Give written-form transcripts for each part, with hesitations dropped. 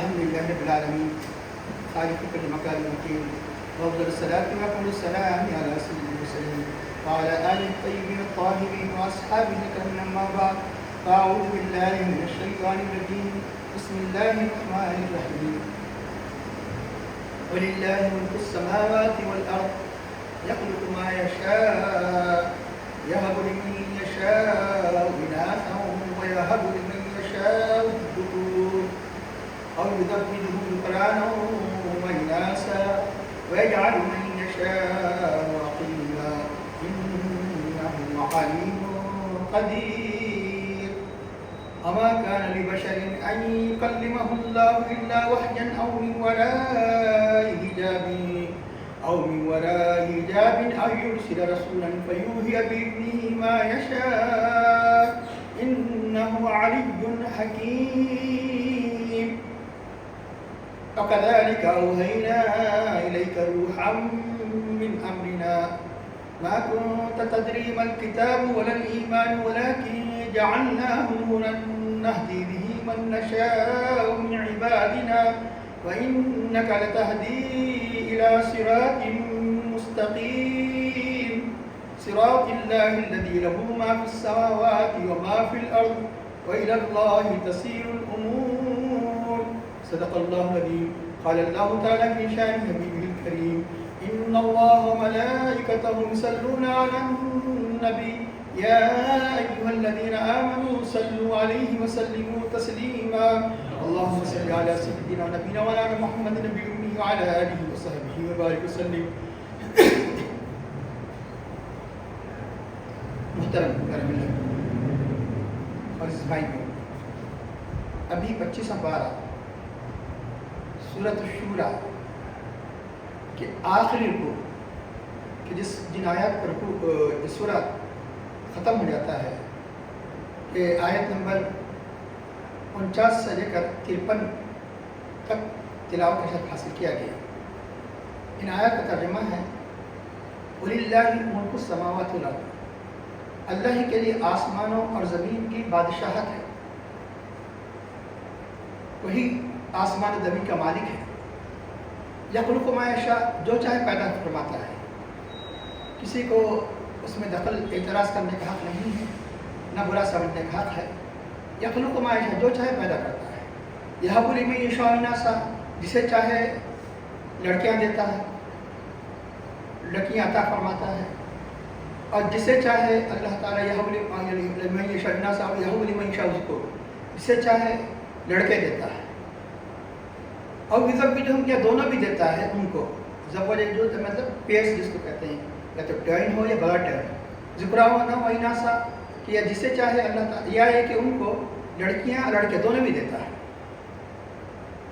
الحمد لله رب العالمين خالق كل مكان مكين وأفضل الصلاة وأكمل السلام على سيد المرسلين وعلى آله الطيبين الطاهرين وأصحابه الكرام أما بعد فأعوذ بالله من الشيطان الرجيم بسم الله الرحمن الرحيم ولله ملك السماوات والأرض يخلق ما يشاء يهب لمن يشاء إناثا ويهب لمن يشاء الذكور أو يزوجهم ذكرانا وإناثا ويجعل من يشاء عقيما إنه عليم قدير وما كان لبشر أن يكلمه الله إلا وحيا أو من وراء حجاب أو يرسل رسولا فيوحي بإذنه ما يشاء إنه علي حكيم وكذلك أوحينا إليك روحا من أمرنا ما كنت تدري ما الكتاب ولا الإيمان ولكن جعلناه نورا نهدي به من نشاء من عبادنا وإنك لتهدي إلى صراط مستقيم صراط الله الذي له ما في السماوات وما في الأرض وإلى الله تسير الأمور صدق الله العظيم قال الله تعالى في شأن حبيبه الكريم إن الله وملائكته يصلون على النبي يا أيها الذين آمنوا صلوا عليه وسلموا تسليما اللهم صل على سيدنا نبينا وعلى محمد النبي الأمي وعلى آله وصحبه وبارك وسلم محترم اور اس بھائی کو ابھی 25 پارہ سورۃ الشورى کے آخری رکوع کہ جن آیات پر سورہ ختم ہو جاتا ہے کہ آیت نمبر 49 سے لے کر 53 تک تلاوت کا شرف حاصل کیا گیا. ان آیات کا ترجمہ ہے وَلِلَّهِ مُلْكُ السَّمَاوَاتِ وَالْأَرْضِ، اللہ ہی کے لیے آسمانوں اور زمین کی بادشاہت ہے، وہی آسمان و زمین کا مالک ہے. یخلق ما یشاء، جو چاہے پیدا فرماتا ہے، کسی کو اس میں دخل اعتراض کرنے کا حق نہیں ہے، نہ برا سمجھنے کا حق ہے. یخلق ما یشاء، جو چاہے پیدا کرتا ہے. یہب لمن یشاء اناثا، جسے چاہے لڑکیاں دیتا ہے، لڑکیاں عطا فرماتا ہے، اور جسے چاہے اللہ تعالیٰ یہب لمن یشاء اناثا اور یہب لمن یشاء الذکور، جسے چاہے لڑکے دیتا ہے. اور یزوجہم، یا دونوں بھی دیتا ہے ان کو. زوج جو مطلب پیئرس جس کو کہتے ہیں، یا تو ٹرن ہو یا بڑا ٹرن. ذکرا ہونا و اناثا، کہ یا جسے چاہے اللہ تعالیٰ، یا ہے کہ ان کو لڑکیاں لڑکے دونوں بھی دیتا ہے.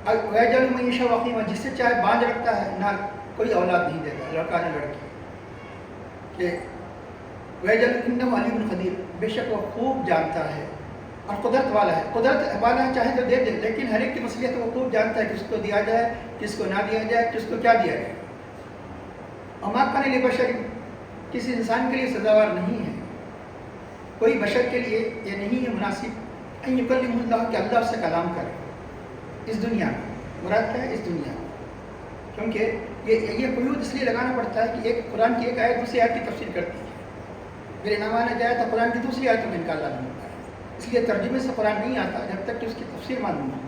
اور ویجعل من یشاء عقیما، جسے چاہے باندھ رکھتا ہے، نہ کوئی اولاد نہیں دیتا، لڑکا نہ لڑکی. کہ ویجعل انہ علیم قدیر، بے شک وہ خوب جانتا ہے اور قدرت والا ہے. قدرت والا ہے، چاہے تو دے دے، لیکن ہر ایک کی مصلحت وہ خوب جانتا ہے، کس کو دیا جائے، کس کو نہ دیا جائے، کس کو کیا دیا جائے. وما کان لبشر، کسی انسان کے لیے سزاوار نہیں ہے، کوئی بشر کے لیے یہ نہیں ہے مناسب ان یکلمہ اللہ، کہ اللہ اس سے کلام کرے اس دنیا میں. مراد کیا ہے؟ اس دنیا میں. کیونکہ یہ قیود اس لیے لگانا پڑتا ہے کہ ایک قرآن کی ایک آیت دوسری آیت کی تفسیر کرتی ہے. اگر نہ مانا جائے تو قرآن کی دوسری آیتوں میں انکار لازم ہوتا ہے. اس لیے ترجمے سے قرآن نہیں آتا جب تک کہ اس کی تفسیر معلوم ہو.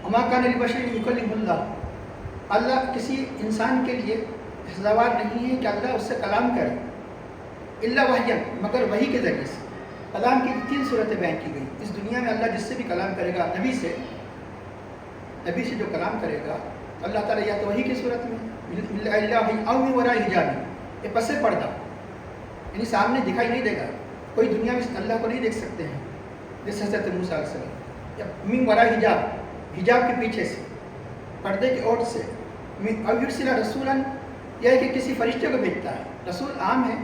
وما کان لبشر ان یکلمہ اللہ، اللہ کسی انسان کے لیے سزاوار نہیں ہے کہ اللہ اس سے کلام کرے، الا وحیا، مگر وحی کے ذریعے سے. کلام کی 3 صورتیں بیان کی گئی. اس دنیا میں اللہ جس سے بھی کلام کرے گا، نبی سے جو کلام کرے گا اللہ تعالیٰ یا تو وحی کی صورت میں او من وراء حجاب، یہ پس پردہ، یعنی سامنے دکھائی نہیں دے گا، کوئی دنیا میں اللہ کو نہیں دیکھ سکتے ہیں جیسے حضرت موسیٰ علیہ السلام. یا من وراء حجاب، حجاب کے پیچھے سے، پردے کی اوٹ سے. او یرسل رسولا، یہ ہے کہ کسی فرشتے کو بھیجتا ہے. رسول عام ہے،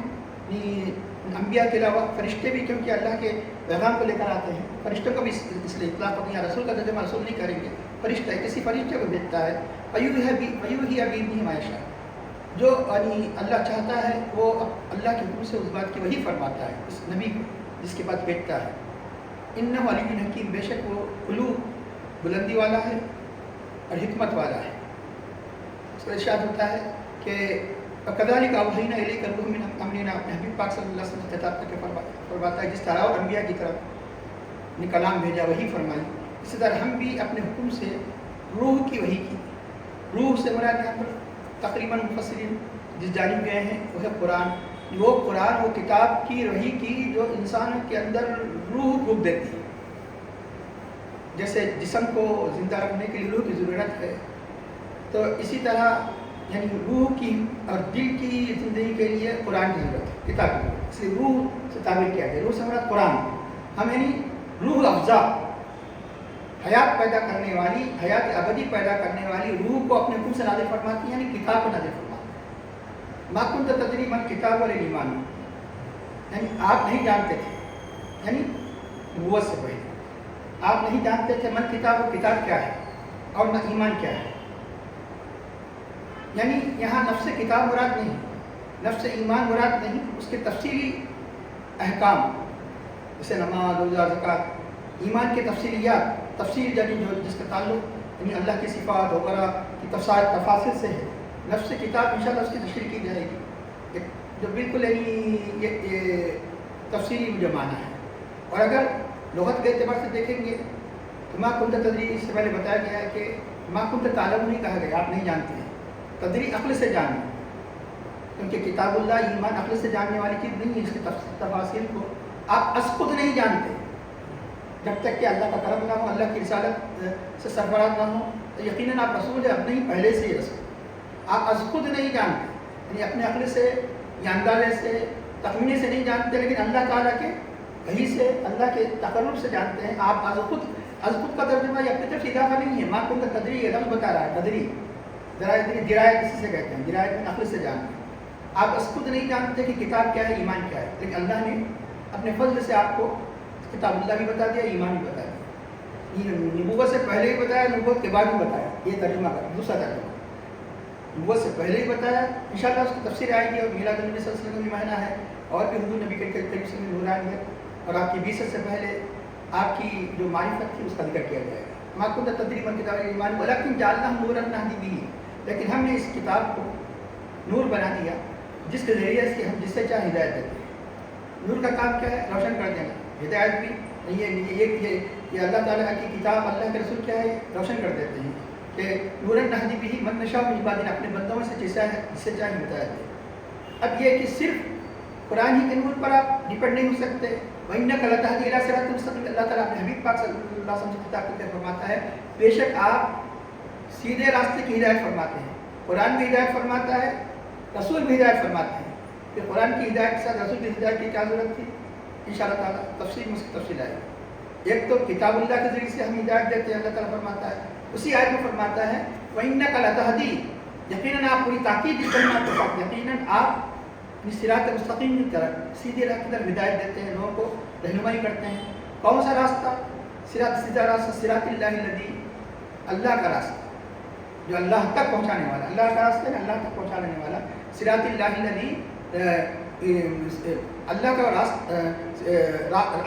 انبیاء کے علاوہ فرشتے بھی، کیونکہ اللہ کے پیغام کو لے کر آتے ہیں. فرشتوں کو بھی اس لیے اطلاق ہوتی ہے، رسول کا ترجمہ رسول نہیں کریں گے، فرشتہ ہے، کسی فرشتے کو بھیجتا ہے. فیوحی بإذنہ ما یشاء، جو اللہ چاہتا ہے وہ اللہ کے حکم سے اس بات کی وہی فرماتا ہے اس نبی کو جس کے پاس بھیجتا ہے. انہ علی حکیم، بے شک وہ علو بلندی والا ہے اور حکمت والا ہے. اس کا ارشاد ہوتا ہے کہ کذالک اوحینا الیک روحا من امرنا، اپنے حبیب پاک صلی اللہ علیہ وسلم خطاب کر کے فرماتا ہے جس طرح اور انبیاء کی طرف نے کلام بھیجا وہی فرمائی، اسی طرح ہم بھی اپنے حکم سے روح کی وحی کی. روح سے مراد یہاں پر تقریباً مفسرین جس جانب گئے ہیں وہ ہے قرآن. وہ قرآن وہ کتاب کی وحی کی جو انسان کے اندر روح پھونک دیتی ہے. جیسے جسم کو زندہ رکھنے کے لیے روح کی ضرورت ہے، تو اسی طرح یعنی روح کی اور دل کی زندگی کے لیے قرآن کی ضرورت ہے، کتاب کی ضرورت ہے. اس لیے روح سے تعبیر کیا گیا. روح سے مراد قرآن. ہم یعنی روح افزا، حیات پیدا کرنے والی، حیات ابدی پیدا کرنے والی روح کو اپنے خود سے نازل فرماتی ہیں، یعنی کتاب کو نازل فرماتی ہیں. ما کنت تدری من کتاب والایمان، یعنی آپ نہیں جانتے تھے، یعنی نبوت سے پہلے آپ نہیں جانتے تھے من کتاب، و کتاب کیا ہے اور نہ ایمان کیا ہے. یعنی یہاں نفس کتاب مراد نہیں، نفس ایمان مراد نہیں، اس کے تفصیلی احکام جیسے نماز، روزہ، زکوٰۃ، ایمان کے تفصیلیات، تفصیل یعنی جس کا تعلق یعنی اللہ کی صفات وغیرہ کی تفاصیل سے ہے. نفس کتاب انشاءاللہ اس کی تشریح کی جائے گی، جو بالکل یعنی یہ تفصیلی جو معنی ہے. اور اگر لغت کے اعتبار سے دیکھیں گے تو ما کنت تدری اس سے پہلے بتایا گیا ہے کہ ما کنت تعلم نہیں کہا گیا، آپ نہیں جانتے ہیں. تدری عقل سے جاننا، کیونکہ کتاب اللہ ایمان عقل سے جاننے والی چیز نہیں ہے. اس کی تفاصیل کو آپ از خود نہیں جانتے جب تک کہ اللہ کا کرم نہ ہو، اللہ کی رسالت سے سرفراز نہ ہو. تو یقیناً آپ رسول ہیں، اب نہیں پہلے سے ہی رسول. آپ از خود نہیں جانتے، یعنی اپنے عقل سے یا اندازے سے تخمینے سے نہیں جانتے، لیکن اللہ تعالیٰ کے وحی سے، اللہ کے تقرب سے جانتے ہیں. آپ از خود کا ترجمہ یا اپنی طرف اضافہ نہیں ہے. ما کنت تدری یہ لفظ بتا رہا ہے. تدری درایت اسی سے کہتے ہیں، درایت میں عقل سے جانتے ہیں. آپ از خود نہیں جانتے کہ کتاب کیا ہے، ایمان کیا ہے، لیکن اللہ نے اپنے فضل سے آپ کو کتاب اللہ بھی بتا دیا، ایمان بھی بتا دیا. نبوت سے پہلے ہی بتایا، نبوت کے بعد بھی بتایا. یہ ترجمہ کر دوسرا ترجمہ. نبوت سے پہلے ہی بتایا، انشاءاللہ اس کی تفسیر آئے گی. اور میلاد النبی صلی اللہ علیہ وسلم کا بھی معنی ہے، اور بھی حضور نبی کے قریب سے نورانیت اور آپ کی بعثت سے پہلے آپ کی جو معرفت تھی اس کا ذکر کیا جائے گا. ما کنت تدری ما الکتاب والایمان ولکن جعلناہ نورا نہدی بہ، لیکن ہم نے اس کتاب کو نور بنا دیا جس کے ذریعے سے ہم جس سے چاہے ہدایت دیتے ہیں. نور کا کام کیا ہے؟ روشن کر دینا. ہدایت بھی یہ اللہ تعالیٰ کی کتاب، اللہ کے رسول کیا ہے؟ روشن کر دیتے ہیں کہ نورا نہدی بہ من نشاء من عبادنا، اپنے بندوں میں سے جس سے چاہے ہدایت دے. اب یہ کہ صرف قرآن ہی کے نور پر آپ ڈپینڈ نہیں ہو سکتے. وَإِنَّكَ لَتَهْدِي إِلَىٰ صِرَاطٍ مُسْتَقِيمٍ، اللہ تعالیٰ اپنے حبیب پاک صلی اللہ علیہ وسلم سے خطاب کرتے فرماتا ہے بے شک آپ سیدھے راستے کی ہدایت فرماتے ہیں. قرآن بھی ہدایت فرماتا ہے، رسول بھی ہدایت فرماتے ہیں. کہ قرآن کی ہدایت کے ساتھ رسول کی ہدایت کی کیا ضرورت تھی؟ انشاءاللہ تعالیٰ تفصیل میں اس کی تفصیل آئے گی. ایک تو کتاب اللہ کے ذریعے سے ہم ہدایت دیتے ہیں، اللہ تعالیٰ فرماتا ہے. اسی آیت میں فرماتا ہے وَإِنَّكَ لَتَهْدِي، یقیناً آپ پوری تاکید کی کلمات کے ساتھ، یقیناً آپ صراط مستقیم کی طرف، سیدھے راہ کی طرف ہدایت دیتے ہیں، لوگوں کو رہنمائی کرتے ہیں. کون سا راستہ؟ سیدھا راستہ صراط اللہ الذی، اللہ کا راستہ جو اللہ تک پہنچانے والا. اللہ کا راستہ ہے، اللہ تک پہنچانے والا. صراط اللہ الذی، اللہ کا راستہ،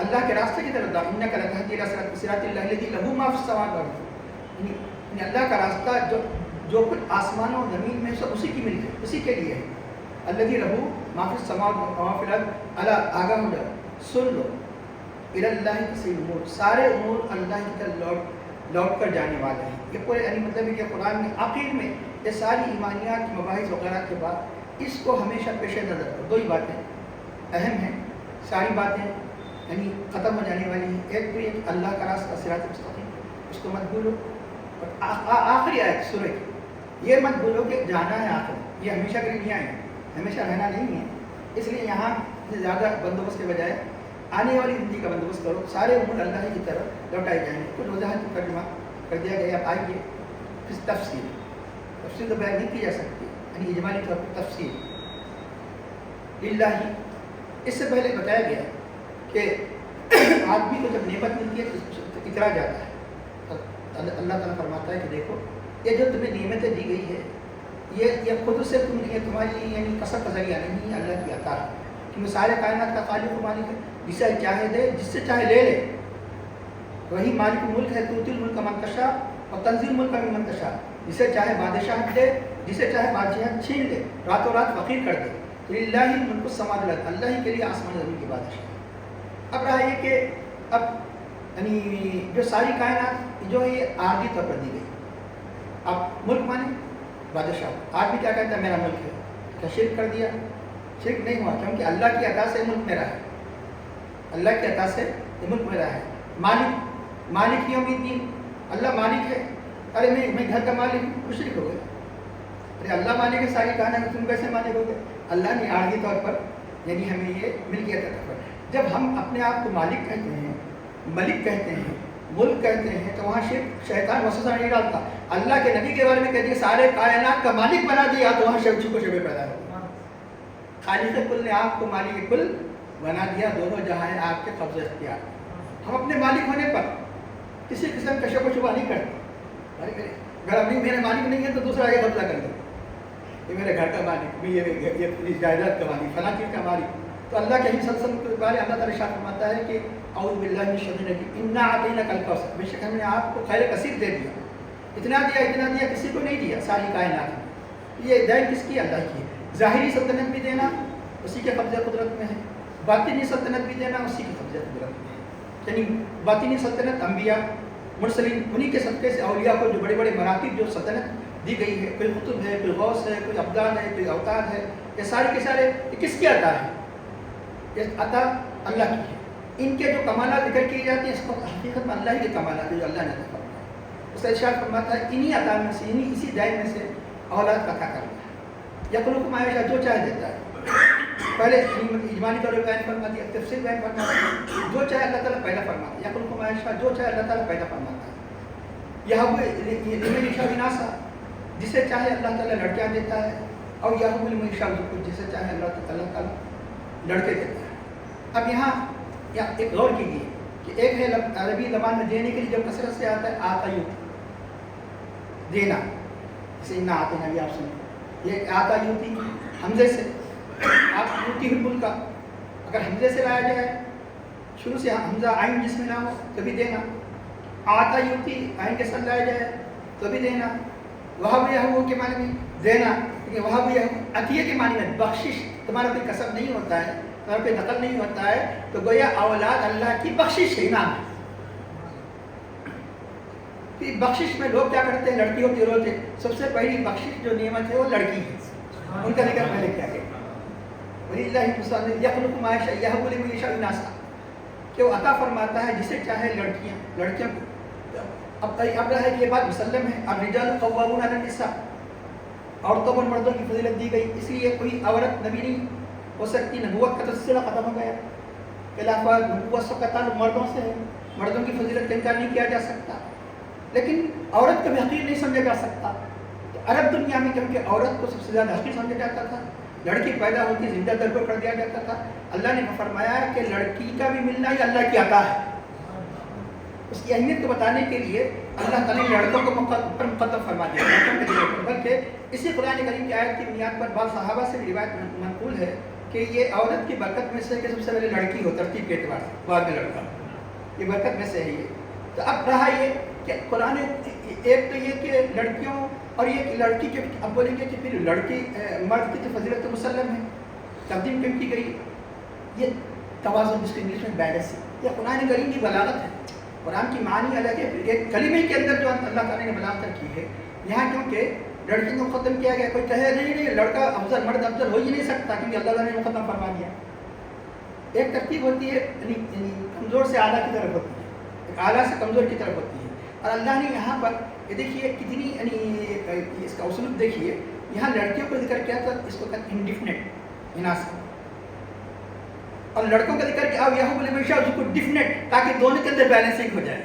اللہ کے راستے کی طرف. انک لتہدی الی صراط اللہ الذی لہ ما فی السماوات والارض، یعنی اللہ کا راستہ جو کچھ آسمانوں اور زمین میں سب اسی کی ملک ہے، اسی کے لیے ہے. الذی لہ ما فی السماوات و ما فی الارض، اللہ آگاہ ہو جائے، سن لو. الی اللہ تسیل الامور، سارے امور اللہ کی طرف لوٹ کر جانے والے ہیں. یہ پورے یعنی مطلب ہے کہ قرآن میں آخر میں یہ ساری ایمانیات کی مباحث وغیرہ کے بعد اس کو ہمیشہ پیش نظر رکھو. دو ہی باتیں اہم ہیں، ساری باتیں یعنی ختم ہو جانے والی ہیں. ایک تو یہ کہ اللہ کا راستہ صراط مستقیم، اس کو مت بھولو. اور آخری آیت سورہ کی یہ مت بھولو کہ جانا ہے آخر، یہ ہمیشہ کے لیے نہیں آئے، ہمیشہ رہنا نہیں ہے. اس لیے یہاں سے زیادہ بندوبست کے بجائے آنے والی زندگی کا بندوبست کرو. سارے امور اللہ کی طرف لوٹائے جائیں گے. کچھ وضاحت کا ترجمہ کر دیا گیا. اب آئیے پھر تفصیل تو بیان نہیں کی جا سکتی، یعنی اجمالی طور پر تفصیل للہ. اس سے پہلے بتایا گیا کہ آدمی کو جب نعمت ملتی ہے تو اترا جاتا ہے. اللہ تعالیٰ فرماتا ہے کہ دیکھو یہ جو تمہیں نعمتیں دی گئی ہے یہ خود سے یہ تمہاری یعنی کسب کا ذریعہ نہیں ہے، اللہ کی عطا ہے. کیونکہ سارے کائنات کا خالق و مالک ہے، جسے چاہے دے، جس سے چاہے لے لے. وہی مالک ملک ہے، توتی الملک من تشاء اور تنزیل ملک میں منتشا، جسے چاہے بادشاہ دے، جسے چاہے بادشاہ چھین لے، راتوں رات فقیر کر دے. تو للہ ملک السماوات والارض، اللہ ہی کے لیے آسمان زمین کی بادشاہ. اب رہا یہ کہ اب یعنی جو ساری کائنات جو ہے یہ عارضی طور پر دی گئی. اب ملک مانے بادشاہ، آدمی کیا کہتا ہے میرا ملک ہے، کیا شرک کر دیا؟ شرک نہیں ہوا، کیونکہ اللہ کی عطا سے ملک میرا ہے، اللہ کی عطا سے یہ ملک میرا ہے. مالک یوم الدین، اللہ مالک ہے. ارے میں گھر کا مالک ہوں، مشرک ہو گئے. ارے اللہ مالک ہے ساری کائنات، تم کیسے مالک ہو گئے؟ اللہ نے عارضی طور پر یعنی ہمیں یہ ملکیت عطا کر. جب ہم اپنے آپ کو مالک کہتے ہیں، ملک کہتے ہیں، ملک کہتے ہیں، تو وہاں شیطان وسوسہ نہیں ڈالتا. اللہ کے نبی کے بارے میں کہتے ہیں سارے کائنات کا مالک بنا دیا، تو وہاں شک و شبے پیدا ہو. خالق کل نے آپ کو مالک کل بنا دیا، دونوں جہاں ہیں آپ کے قبضہ اختیار. ہم اپنے مالک ہونے پر کسی قسم کا شک و شبہ نہیں کرتے. اگر ابھی میرے مالک نہیں ہے تو دوسرا یہ قبضہ کر دے، یہ میرے گھر کا مالک، یہ جائیداد کا مالک، فلاں چیز کا مالک. تو اللہ کے حدیث صلی اللہ علیہ وسلم کے بارے اللہ تعالیٰ ارشاد فرماتا ہے کہ اعوذ باللہ من الشیطان الرجیم انا اعطیناک الکوثر، بے شک ہم نے آپ کو خیر کثیر دے دیا. اتنا دیا کسی کو نہیں دیا ساری کائنات میں. یہ دین کس کی؟ اللہ کی ہے. ظاہری سلطنت بھی دینا اسی کے قبضہ قدرت میں ہے، باطنی سلطنت بھی دینا اسی کے قبضہ قدرت میں ہے. یعنی باطنی سلطنت انبیاء مرسلین انہی کے صدقے سے اولیاء کو جو بڑے بڑے مراتب جو سلطنت دی گئی ہے، کوئی قطب ہے، کوئی غوث ہے، کوئی ابدال ہے، کوئی اوتاد ہے، یہ سارے کے سارے یہ کس کی عطا ہے؟ یہ عطا اللہ کی ہے. ان کے جو کمالات ذکر کیے جاتے ہیں اس کو حقیقت میں اللہ ہی کے کمالات جو اللہ نے عطا فرمایا ہے. اس کا ارشاد فرماتا ہے انہی عطا میں سے، انہی اسی دائم میں سے اولاد کا عطا کرتا ہے. یخلق ما یشاء، جو چاہے دیتا ہے. پہلے اجمالی طور پر بیان فرما دیا، تفصیل بیان فرما دیا. جو چاہے اللہ تعالیٰ پیدا فرماتا ہے. یخلق ما یشاء، جو چاہے اللہ تعالیٰ پیدا فرماتا ہے. لمن یشاء اناثا، جسے چاہے اللہ تعالیٰ لڑکیاں دیتا ہے. اور یہب لمن یشاء الذکور، جسے چاہے اللہ تعالیٰ لڑکے دیتا ہے. اب یہاں ایک غور کیجیے کہ ایک ہے عربی زبان میں دینے کے لیے جب کثرت سے آتا ہے آتا یو، دینا، جسے انا آتے ہیں ابھی آپ سنیں، یہ آتا یوتی حمزے سے، آپ یوتی حب کا اگر حمزے سے لایا جائے، شروع سے حمزہ عین جس میں نہ ہو تو بھی دینا. آتا یوتی عین کے ساتھ لایا جائے تو بھی دینا. وہب یہو کے معنی میں دینا، کیونکہ وہب یہو عطیہ کے معنی میں بخشش، تمہارا کوئی کسب نہیں ہوتا ہے، تمہارا کوئی نقل نہیں ہوتا ہے، تو گویا اولاد اللہ کی بخشش ہے، انعام ہے. بخشش میں لوگ کیا کرتے ہیں؟ لڑکیوں کے روتے. سب سے پہلی بخشش جو نعمت ہے وہ لڑکی ہے، ان کا ذکر پہلے کیا ہے. وَلِلَّهِ يَخْلُقُ مَا يَشَاءُ يَهَبُ لِمَن يَشَاءُ إِنَاثًا، کہ وہ عطا فرماتا ہے جسے چاہے لڑکیاں کو. اب رہا ہے کہ یہ بات مسلم ہے. الرجال قوامون علی النساء، عورتوں پر مردوں کی فضیلت دی گئی، اس لیے کوئی عورت نبی نہیں ہو سکتی. نبوت کا سلسلہ ختم ہو گیا، خلافت نبوت سب کا تعلق مردوں سے ہے، مردوں کی فضیلت کا انکار نہیں کیا جا سکتا. لیکن عورت کا بھی حقیر نہیں سمجھا جا سکتا. تو عرب دنیا میں کیونکہ عورت کو سب سے زیادہ حقیر سمجھا جاتا تھا، لڑکی پیدا ہوتی زندہ درگور کر دیا جاتا تھا. اللہ نے فرمایا کہ لڑکی کا بھی ملنا ہی اللہ کی عطا ہے. اس کی اہمیت کو بتانے کے لیے اللہ تعالیٰ نے لڑکوں کو پر مقدم فرما دیا. بلکہ اسی قرآن کریم کی آیت کی بنیاد پر بعض صحابہ سے بھی روایت منقول ہے کہ یہ عورت کی برکت میں سے کہ سب سے پہلے لڑکی ہو، ترتیب کے اعتبار سے، بعد میں لڑکا. یہ برکت میں سے ہے یہ. تو اب رہا یہ کہ قرآن ایک تو یہ کہ لڑکیوں اور یہ لڑکی کے اب بولیں گے کہ پھر لڑکی مرد کی تو فضیلت مسلم ہے، تقدیم کیوں کی گئی؟ یہ توازن، جس کو انگلش میں بیلنس ہے. یہ قرآن کریم کی بلاغت ہے. قرآن کی معنی الگ ہے. ایک کلمے کے اندر جو اللہ تعالیٰ نے بلاغت کی ہے یہاں، کیونکہ لڑکی کو مقدم کیا گیا. کوئی کہے نہیں لڑکا افضل، مرد افضل ہو ہی نہیں سکتا، کیونکہ اللہ تعالیٰ نے مقدم فرما دیا. ایک ترتیب ہوتی ہے یعنی کمزور سے اعلیٰ کی طرف ہوتی ہے، اعلیٰ سے کمزور کی طرف ہوتی ہے. اور اللہ نے یہاں پر یہ دیکھیے کتنی یعنی اس کا اسلوب دیکھیے. یہاں لڑکیوں کو ذکر کیا تو اس کو کہتے ہیں انڈیفینٹ اناث، اور لڑکوں کا ذکر کیا یہو لمن یشاء اس کو ڈیفینٹ، تاکہ دونوں کے اندر بیلنسنگ ہو جائے.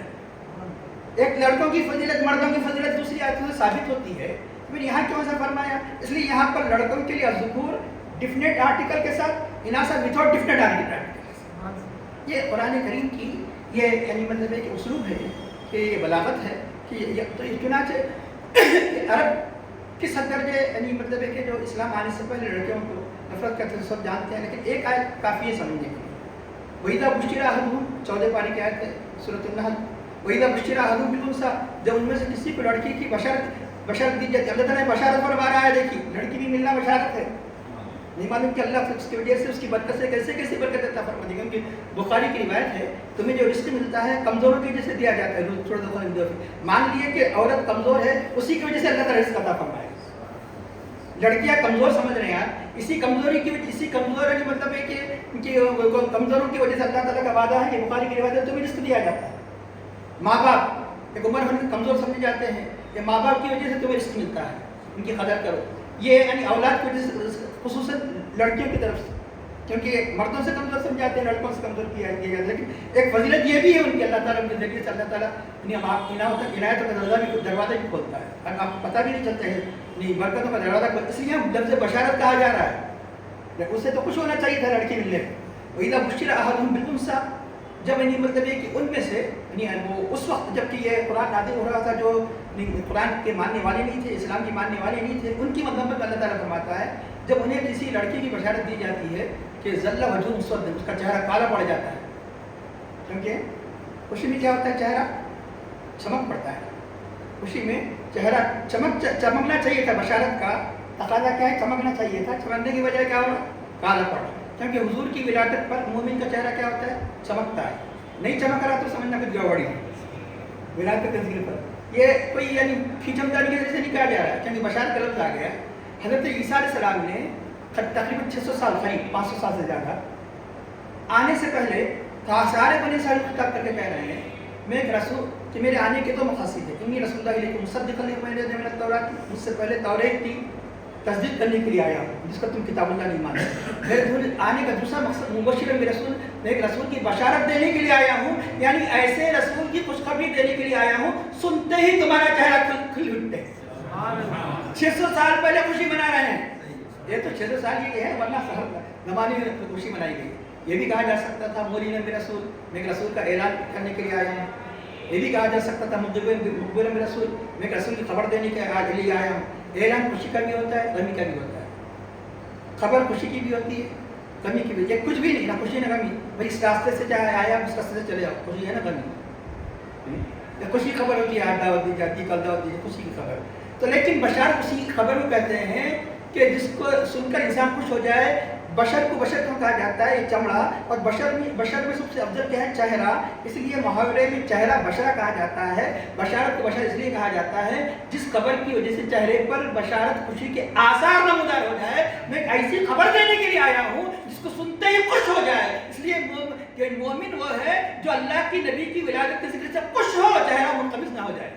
ایک لڑکوں کی فضیلت مردوں کی فضیلت دوسری آیتوں سے ثابت ہوتی ہے. پھر یہاں کیوں ایسا فرمایا؟ اس لیے یہاں پر لڑکوں کے لیے ذکور ڈیفینٹ آرٹیکل کے ساتھ، اناث وداؤٹ ڈیفینٹ آرٹیکل. یہ قرآن کریم کی یہ یعنی مطلب ہے کہ اسلوب ہے، کہ یہ بلاغت ہے. کہ تو چنانچہ عرب کس حد درجے یعنی مطلب ہے کہ جو اسلام آنے سے پہلے لڑکیوں کو نفرت کرتے سب جانتے ہیں، لیکن ایک آیت کافی ہے سمجھنے کے لیے. وَإِذَا بُشِّرَ أَحَدُهُمْ 14 پارے کی آیت ہے سورۃ النحل. وَإِذَا بُشِّرَ أَحَدُهُم بِالْأُنثَىٰ جب ان میں سے کسی کو لڑکی کی بشارت دی جاتی ہے. اللہ تعالیٰ نے بشارت فرما رہا ہے. دیکھیے لڑکی بھی ملنا بشارت ہے. نہیں معلوم کہ اللہ اس کی وجہ سے اس کی برکت سے کیسے کیسے برکت عطا فرما دے گا. کیونکہ بخاری کی روایت ہے تمہیں جو رزق ملتا ہے کمزوروں کی وجہ سے دیا جاتا ہے. مان لیے کہ عورت کمزور ہے اسی کی وجہ سے اللہ تعالیٰ رزق عطا فرمائے. لڑکیاں کمزور سمجھ رہے ہیں آپ, اسی کمزوری کی اسی کمزور ہے مطلب ہے کہ کمزوروں کی وجہ سے اللہ تعالیٰ کا وعدہ ہے کہ بخاری کی روایت ہے تمہیں رزق دیا جاتا ہے. ماں باپ ایک عمر بھر کمزور سمجھے جاتے ہیں کہ ماں باپ کی وجہ سے تمہیں رزق ملتا ہے, ان کی قدر کرو. یہ یعنی اولاد کی وجہ سے خصوصاً لڑکیوں کی طرف سے, کیونکہ مردوں سے کمزور سمجھاتے ہیں لڑکوں سے کمزور کیا جاتا ہے. لیکن ایک فضیلت یہ بھی ہے ان کی اللہ تعالیٰ کے ذریعے سے اللہ تعالیٰ عنایتوں کا دروازہ بھی کھولتا ہے. اور آپ پتہ بھی نہیں چلتے ہیں نہیں برکتوں کا دروازہ کھولتا, اس لیے لفظ بشارت کہا جا رہا ہے. اس سے تو خوش ہونا چاہیے تھا لڑکی ملنے میں. وَإِذَا بُشِّرَ أَحَدُهُم بِالْأُنثَىٰ جب یعنی مطلب یہ کہ ان میں سے یعنی وہ اس وقت جب کہ یہ قرآن نازل ہو رہا تھا جو قرآن کے ماننے والے نہیں تھے, اسلام کے ماننے والے نہیں تھے, ان کی مذمت اللہ تعالیٰ فرماتا ہے جب انہیں کسی لڑکی کی بشارت دی جاتی ہے کہ ظل وجهه مسود, اس کا چہرہ کالا پڑ جاتا ہے. کیونکہ خوشی میں کیا ہوتا ہے چہرہ چمک پڑتا ہے. خوشی میں چہرہ چمکنا چاہیے تھا. بشارت کا تقاضا کیا ہے, چمکنا چاہیے تھا. چمکنے کی وجہ کیا ہوگا, کالا پڑا. کیونکہ حضور کی ولادت پر مومن کا چہرہ کیا ہوتا ہے, چمکتا ہے. نہیں چمک رہا تو سمجھنا کچھ گڑبڑی ہے. ولادت کے ذکر پر یہ کوئی یعنی کھینچم داری کی وجہ سے نہیں کہا جا رہا ہے, کیونکہ بشارت کا لفظ آ گیا. حضرت عیسیٰ علیہ السلام نے تقریباً 600 سال قریب 500 سال سے زیادہ آنے سے پہلے سارے بنی اسرائیل خطاب کر کے کہہ رہے ہیں میں ایک رسول کہ میرے آنے کے 2 مقاصد ہیں. انی رسول اللہ علیکم مصدقا لما بین یدی من التوراۃ, مجھ سے پہلے توریت کی تصدیق کرنے کے لیے آیا ہوں جس کا تم کتاب اللہ نہیں مانتے. میرے آنے کا دوسرا مقصد مبشرا برسول, میں ایک رسول کی بشارت دینے کے لیے آیا ہوں, یعنی ایسے رسول کی خوشخبری دینے کے لیے آیا ہوں سنتے ہی تمہارا چہرہ کھل اٹھتے. 600 سال پہلے خوشی منا رہے ہیں. یہ تو 600 سال یہ ہے, ورنہ زمانے میں خوشی منائی گئی. یہ بھی کہا جا سکتا تھا مولین برسول, میں ایک رسول کا اعلان کرنے کے لیے آیا ہوں. یہ بھی کہا جا سکتا تھا مخبر برسول, میں ایک رسول کی خبر دینے کے لیے آیا ہوں. اعلان خوشی کا بھی ہوتا ہے, غمی کا بھی ہوتا ہے. خبر خوشی کی بھی ہوتی ہے, غمی کی بھی. یہ کچھ بھی نہیں, نہ خوشی نہ غمی. بھائی اس راستے سے چاہے آیا اس راستے سے چلے جاؤ, خوشی ہے نا غمی. خوشی کی خبر ہوتی ہے, آج دعوت دی جاتی ہے, کل دعوت دی جاتی ہے, خوشی کی خبر. تو لیکن بشار خوشی کی خبر کو کہتے ہیں کہ جس کو سن کر انسان خوش ہو جائے. بشر کو بشر کیوں کہا جاتا ہے, یہ چمڑا, اور بشر میں سب سے افضل کیا ہے, چہرہ. اس لیے محاورے میں چہرہ بشرا کہا جاتا ہے. بشارت کو بشر اس لیے کہا جاتا ہے جس خبر کی وجہ سے چہرے پر بشارت خوشی کے آثار نمودار ہو جائے. میں ایک ایسی خبر دینے کے لیے آیا ہوں جس کو سنتے ہی خوش ہو جائے. اس لیے مومن وہ ہے جو اللہ کی نبی کی ولادت کے ذکر سے خوش ہو, چہرہ منقمص نہ ہو جائے.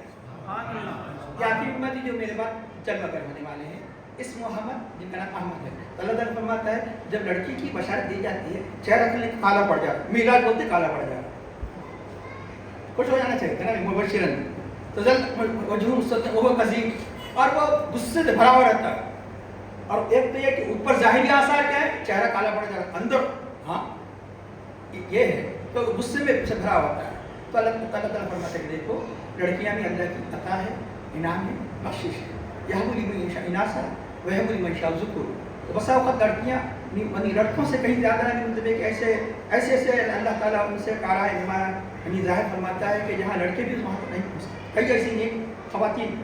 یہ آخری امتی جو میرے بعد جلوہ کرنے والے ہیں اس محمد جن کا نام احمد ہے. اللہ تعالیٰ فرماتا ہے جب لڑکی کی بشارت دی جاتی ہے چہرہ کالا پڑ جاتا, میلاد بولتے کالا پڑ جاتا. خوش ہو جانا چاہیے تھا نا مبشرن. تو وجہ مستقیم وہ قزیم, اور وہ غصے سے بھرا ہوا رہتا ہے. اور ایک تو یہ کہ اوپر ظاہری آثار کیا ہے, چہرہ کالا پڑ جاتا, اندر ہاں یہ ہے تو غصے میں سے بھرا ہوتا ہے. تو اللہ تعالیٰ فرماتا ہے کہ دیکھو لڑکیاں بھی اللہ کی عطا ہے, انعام ہے, بخشش ہے. یہب لمن یشاء اناثا ویہب لمن یشاء ذکور. بسا اوقات لڑکیاں لڑکوں سے کہیں زیادہ نہیں, مطلب کہ ایسے اللہ تعالیٰ ان سے کارا یعنی ظاہر فرماتا ہے کہ جہاں لڑکے بھی وہاں نہیں پہنچ سکتے. کئی ایسی نیک خواتین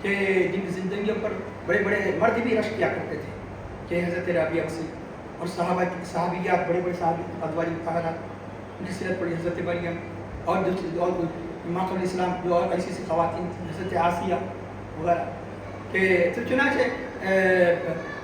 کہ جن کی زندگیوں پر بڑے بڑے مرد بھی رشک کیا کرتے تھے, کہ حضرت رابعہ مسیح اور صحابیات, بڑے بڑے صحابی ادواری مطالعات, ان کی سیرت پڑھی, حضرت مریم اور ماں قبل اسلام جو اور ایسی ایسی خواتین تھیں, حضرت آسیہ وغیرہ. کہ تو چنانچہ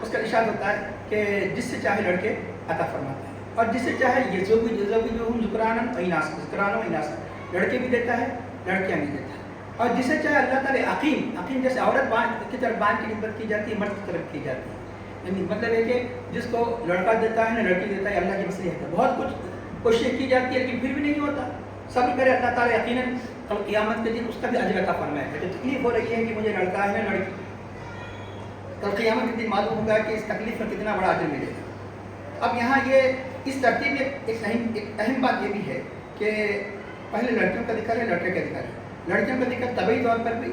اس کا ارشاد ہوتا ہے کہ جس سے چاہے لڑکے عطا فرماتا ہے, اور جس سے چاہے یہ جو ہم ذکران و اناث, لڑکے بھی دیتا ہے لڑکیاں بھی دیتا ہے. اور جسے چاہے اللہ تعالیٰ عقیم جیسے عورت کی طرف بانجھ کی نسبت کی جاتی ہے, مرد کی طرف کی جاتی ہے. یعنی مطلب ہے کہ جس کو لڑکا دیتا ہے نا لڑکی دیتا ہے, اللہ کی مصلحت ہے. بہت کچھ کوشش کی جاتی ہے لیکن پھر بھی نہیں ہوتا. سب کرے اللہ تعالیٰ یقیناً کل قیامت کے دن اس کا بھی اجر عطا فرمائے. جو تکلیف ہو رہی ہے کہ مجھے لڑکا ہے نا لڑکی, کل قیامت کے دن معلوم ہوگا کہ اس تکلیف میں کتنا بڑا اجر ملے گا. اب یہاں یہ اس ترتیب میں ایک اہم بات یہ بھی ہے کہ پہلے لڑکیوں کا ذکر ہے, لڑکے کا ذکر ہے. لڑکیوں کا ذکر طبعی طور پر بھی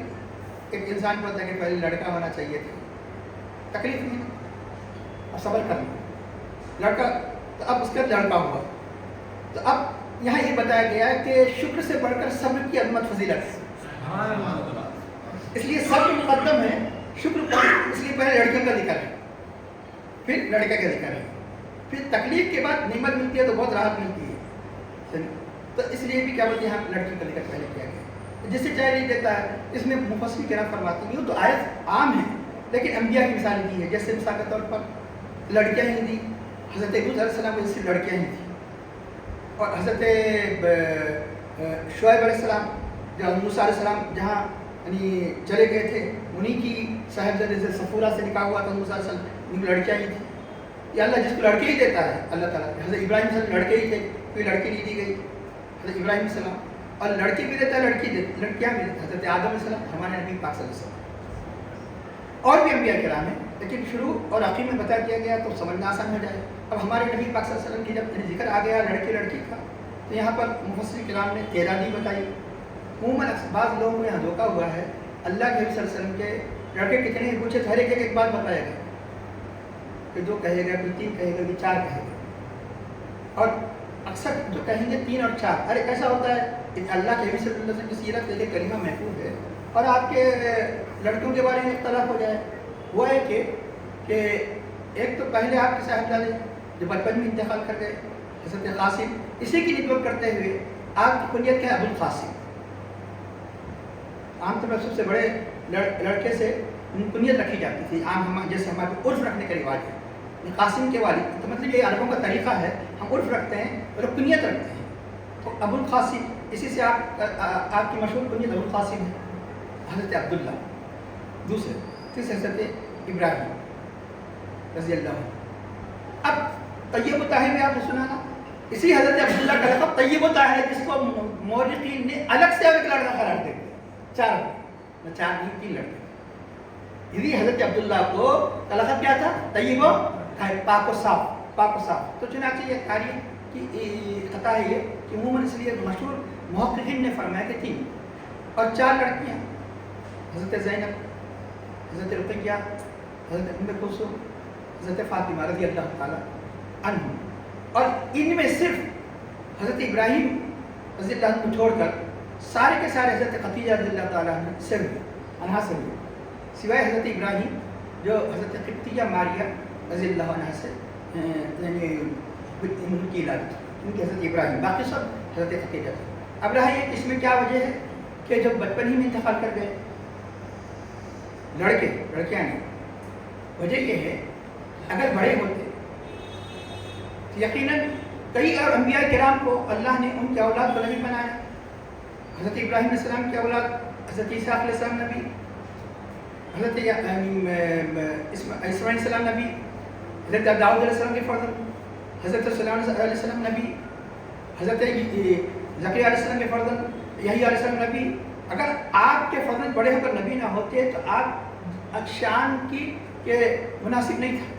ایک انسان کو ہوتا ہے کہ پہلے لڑکا ہونا چاہیے تھا, تکلیف نہیں, اب صبر کرنا. لڑکا تو اب اس کا لڑکا ہوا, تو اب یہاں یہ بتایا گیا ہے کہ شکر سے بڑھ کر صبر کی عظمت فضیلت ہے، اس لیے صبر مقدم ہے، شکر پر، اس لیے پہلے لڑکیوں کا ذکر ہے، پھر لڑکے کا ذکر ہے، پھر تکلیف کے بعد نعمت ملتی ہے تو بہت راحت ملتی ہے، تو اس لیے بھی کیا بولتے ہیں یہاں لڑکیوں کا ذکر پہلے کیا گیا، جس سے چاہے نہیں دیتا ہے۔ اس میں مفسرین کرام فرماتے ہیں تو آیت عام ہے لیکن انبیاء کی مثالیں دی ہے، جیسے مثال کے طور پر لڑکیاں ہی دی، حضرت علیہ السلام کو صرف لڑکیاں ہی تھیں، اور حضرت شعیب علیہ السلام جب موسیٰ علیہ السلام جہاں یعنی چلے گئے تھے انہیں کی صاحبزادے سے صفورہ سے نکاح ہوا تھا، موسیٰ علیہ السلام ان کی لڑکیاں ہی تھیں۔ یہ اللہ جس کو لڑکے ہی دیتا ہے اللہ تعالیٰ، حضرت ابراہیم علیہ السلام لڑکے ہی تھے، کوئی لڑکی نہیں دی گئی حضرت ابراہیم علیہ السلام، اور لڑکی بھی دیتا ہے لڑکیاں بھی دیتا ہے حضرت آدم علیہ السلام، ہمارے نبی پاک صلی اللہ علیہ وسلم، اور بھی انبیاء کرام ہیں، لیکن شروع اور آخر میں بتا دیا گیا تو سمجھنا آسان ہو جائے۔ اب ہمارے نبی پاک صلی اللہ علیہ وسلم کی جب ذکر آ گیا لڑکی کا، تو یہاں پر مفسرین کرام نے تعداد بتائی۔ عموماً بعض لوگوں کو یہاں دھوکہ ہوا ہے، اللہ کے نبی صلی اللہ علیہ وسلم کے لڑکے کتنے ہیں پوچھے تو ہر ایک بات بتائے گا کہ 2 کہے گا، کوئی 3 کہے گا، کوئی 4 کہے گا، اور اکثر جو کہیں گے 3 اور 4۔ ارے ایسا ہوتا ہے کہ اللہ کے نبی صلی اللہ علیہ وسلم کی سیرت کے کریمہ محفوظ ہے اور آپ کے لڑکوں کے بارے میں اختلاف ہو جائے۔ وہ ہے کہ ایک تو پہلے آپ کے صاحبزادے جو بچپن میں انتقال کر گئے حضرت قاسم، اسی کی نسبت کرتے ہوئے آپ کی کنیت کیا ہے؟ ابو القاسم۔ عام طور پر سب سے بڑے لڑکے سے کنیت رکھی جاتی تھی، عام جیسے ہمارے عرف رکھنے کا رواج ہے، قاسم کے والد، تو مطلب یہ عربوں کا طریقہ ہے، ہم عرف رکھتے ہیں اور کنیت رکھتے ہیں، تو ابو القاسم، اسی سے آپ کی مشہور کنیت ابو القاسم ہے۔ حضرت عبداللہ دوسرے، تیسرے حضرت ابراہیم رضی اللہ عنہ۔ اب طیب طاہر میں آپ نے سنا نا، اسی حضرت عبداللہ کا لقب طیب طاہر ہے، جس کو مورخین نے الگ سے ایک لڑکا قرار دے دیا، 4 نہیں 3 لڑکے، یعنی حضرت عبداللہ کو کا لقب کیا تھا؟ طیب طاہر، پاک و صاف۔ تو چنانچہ یہ تاریخ کی قطع ہے یہ کہ عموماً اس لیے مشہور محققین نے فرمایا کہ 3 اور 4 لڑکیاں، حضرت زینب، حضرت رقیہ، حضرت ام کلثوم، حضرت فاطمہ رضی اللہ تعالیٰ عنہ، اور ان میں صرف حضرت ابراہیم رضی اللہ عنہ کو چھوڑ کر سارے کے سارے حضرت خدیجہ رضی اللہ تعالیٰ عنہ سے ہوئے، سوائے حضرت ابراہیم جو حضرت قبطیہ ماریہ رضی اللہ عنہ سے یعنی ان کی اولاد، ان کے حضرت ابراہیم، باقی سب حضرت خدیجہ۔ اب رہا یہ کہ اس میں کیا وجہ ہے کہ جب بچپن ہی میں انتقال کر گئے لڑکیاں نہیں، وجہ یہ ہے اگر بڑے ہوتے تو یقیناً کئی اور انبیاء کرام کو اللہ نے ان کی اولاد کو نبی بنایا۔ حضرت ابراہیم علیہ السلام کی اولاد حضرت عیسیٰ علیہ السلام نبی، حضرت اسماعیل علیہ السلام نبی، حضرت داؤد علیہ السلام کے فرزند حضرت سلیمان علیہ السلام نبی، حضرت زکریا علیہ السلام کے فرزند یحییٰ علیہ السلام نبی۔ اگر آپ کے فرزند بڑے ہو کر نبی نہ ہوتے تو آپ شان کی کہ مناسب نہیں تھا،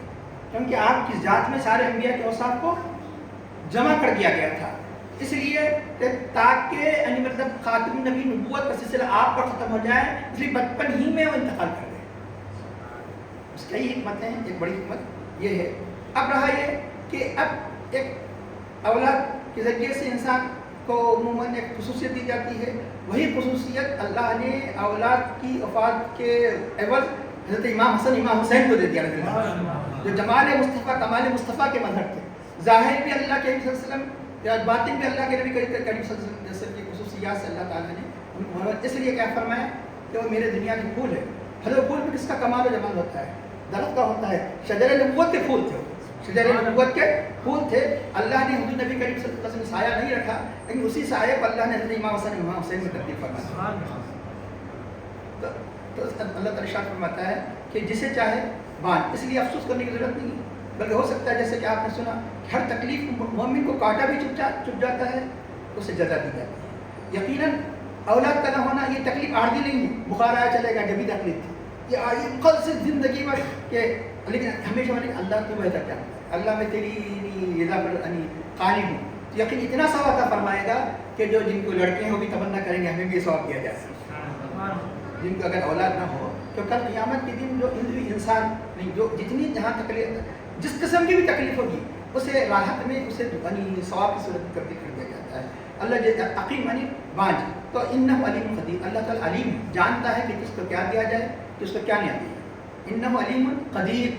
کیونکہ آپ کی ذات میں سارے انبیاء کے اوصاف کو جمع کر دیا گیا تھا، اس لیے تاکہ مطلب خاتم نبی نبوت کا سلسلہ آپ پر ختم ہو جائے، اس لیے بچپن ہی میں وہ انتقال کر گئے۔ اس کی حکمت ہے، ایک بڑی حکمت یہ ہے۔ اب رہا یہ کہ اب ایک اولاد کے ذریعے سے انسان کو عموماً ایک خصوصیت دی جاتی ہے، وہی خصوصیت اللہ نے اولاد کی وفات کے عوض حضرت امام حسن امام حسین کو دے دیا، جو جمال مصطفیٰ کمال مصطفیٰ کے مظہر تھے، ظاہر بھی اللہ کے نبی صلی اللہ علیہ وسلم یا باطن بھی اللہ کے نبی کریم صلی اللہ علیہ وسلم کی خصوصیات سے اللہ تعالیٰ نے اس لیے کیا فرمایا کہ وہ میرے دنیا کے پھول ہے۔ حضرت پھول میں کس کا کمال و جمال ہوتا ہے؟ درخت کا ہوتا ہے، شجر نبوت کے پھول تھے، شجر نبوت کے پھول تھے۔ اللہ نے حضور نبی کریم صلی اللہ علیہ وسلم سایہ نہیں رکھا، لیکن اسی سایہ کو اللہ نے حضرت امام حسن امام حسین میں تبدیل فرمایا۔ تو اللہ تعالیٰ ارشاد فرماتا ہے کہ جسے چاہے باندھ، اس لیے افسوس کرنے کی ضرورت نہیں ہے، بلکہ ہو سکتا ہے جیسے کہ آپ نے سنا ہر تکلیف مومن کو کاٹا بھی چپ جاتا ہے، اسے جزا دی جاتی ہے۔ یقیناً اولاد کا نہ ہونا یہ تکلیف عارضی نہیں ہے، بخار آیا چلے گا جبھی تکلیف تھی، یہ قد سے زندگی میں کہ لیکن ہمیشہ اللہ تو بہتر کیا اللہ میں تیری رضا پر قائم ہوں، تو یقین اتنا ثواب عطا فرمائے گا کہ جو جن کو لڑکے ہیں وہ بھی تمنا کریں گے ہمیں بھی یہ ثواب دیا جائے، جن کو اگر اولاد نہ ہو تو کل قیامت کے دن جو انسان نہیں جو جتنی جہاں تکلیف جس قسم کی بھی تکلیف ہوگی اسے راحت میں اسے یعنی ثواب کی صورت میں تبدیل کر دیا جاتا ہے. اللہ جو عقیم یعنی بانج، تو انہ علیم قدیر، اللہ تعالیٰ علیم جانتا ہے کہ کس کو کیا دیا جائے کس کو کیا نہیں دیا. انہ علیم قدیر،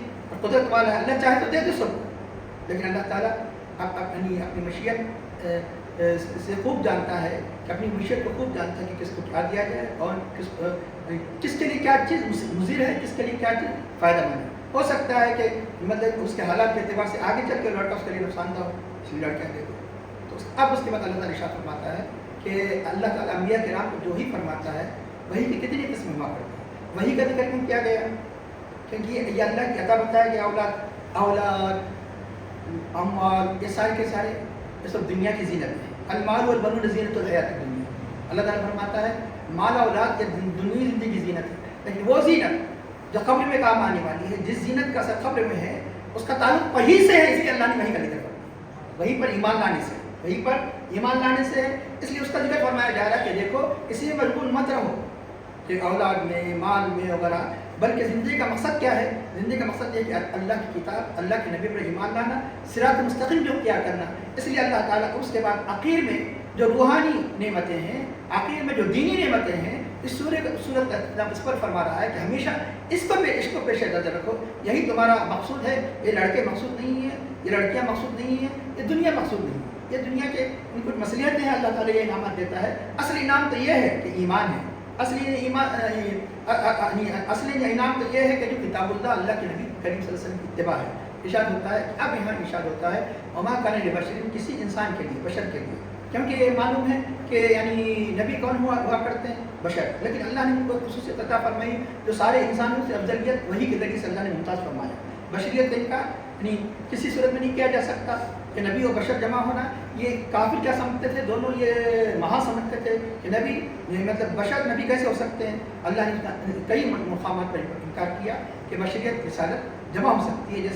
قدرت والا ہے، اللہ چاہے تو دے دے سب کو، لیکن اللہ تعالیٰ یعنی اپنی مشیت سے خوب جانتا ہے کہ اپنی مشیت کو خوب جانتا ہے کہ کس کو کیا دیا جائے اور کس کے لیے کیا چیز مضر ہے، کس کے لیے کیا چیز فائدہ مند ہے. ہو سکتا ہے کہ مطلب اس کے حالات کے اعتبار سے آگے چل کے لڑکا اس کے لیے نقصان دہ ہو، اس لیے لڑکا دے دو. تو اب اس کے بعد اللہ تعالیٰ ارشاد فرماتا ہے کہ اللہ تعالیٰ انبیاء کرام کو جو ہی فرماتا ہے وہی کی کتنی قسم ہوا کرتی ہے. وہی کا ذکر کیوں کیا گیا؟ کیونکہ یہ اللہ کی عطا بتایا کہ اولاد اموال یہ سارے کے سارے یہ سب دنیا کی زینت ہے. المال والبنون زینت الحیات الدنیا. اللہ تعالیٰ فرماتا ہے مال اولاد یہ دنیا زندگی کی زینت ہے، لیکن وہ زینت جو قبر میں کام آنے والی ہے، جس زینت کا اثر قبر میں ہے اس کا تعلق وہی سے ہے، اس لیے اللہ نے وہی کا ذکر فرمایا. وہی پر ایمان لانے سے، وہی پر ایمان لانے سے ہے، اس لیے اس کا ذکر فرمایا جا رہا ہے کہ دیکھو اسی میں مشغول مت رہو کہ اولاد میں مال میں وغیرہ، بلکہ زندگی کا مقصد کیا ہے؟ زندگی کا مقصد یہ کہ اللہ کی کتاب اللہ کے نبی پر ایمان لانا، صراط مستقیم جو کیا کرنا. اس لیے اللہ تعالیٰ اس کے بعد آخر میں جو روحانی نعمتیں ہیں، آخر میں جو دینی نعمتیں ہیں، اس صورت اس پر فرما رہا ہے کہ ہمیشہ اس کو پیش نظر رکھو. یہی تمہارا مقصود ہے. یہ لڑکے مقصود نہیں ہیں، یہ لڑکیاں مقصود نہیں ہیں، یہ دنیا مقصود نہیں ہے. یہ دنیا کے ان کچھ مصلحتیں ہیں، اللہ تعالیٰ یہ انعامات دیتا ہے. اصل انعام تو یہ ہے کہ ایمان ہے. اصلی انعام تو یہ ہے کہ جو کتاب اللہ کے نبی کریم صلی اللہ علیہ وسلم کی اتباع ہے. ارشاد ہوتا ہے کہ اب یہاں ارشاد ہوتا ہے وما کان لبشر، کسی انسان کے لیے، بشر کے لیے، کیونکہ یہ معلوم ہے کہ یعنی نبی کون ہوا کرتے ہیں؟ بشر. لیکن اللہ نے ان کو خصوصیت عطا فرمائی جو سارے انسانوں سے افضلیت وہی کے ذریعے سے اللہ نے ممتاز فرمایا. بشریت ان کا یعنی کسی صورت میں نہیں کیا جا سکتا کہ نبی و بشر جمع ہونا. یہ کافر کیا سمجھتے تھے؟ دونوں یہ مہا سمجھتے تھے کہ نبی مطلب بشر نبی کیسے ہو سکتے ہیں. اللہ نے کئی مقامات پر انکار کیا کہ بشریت رسالت جمع ہو سکتی ہے،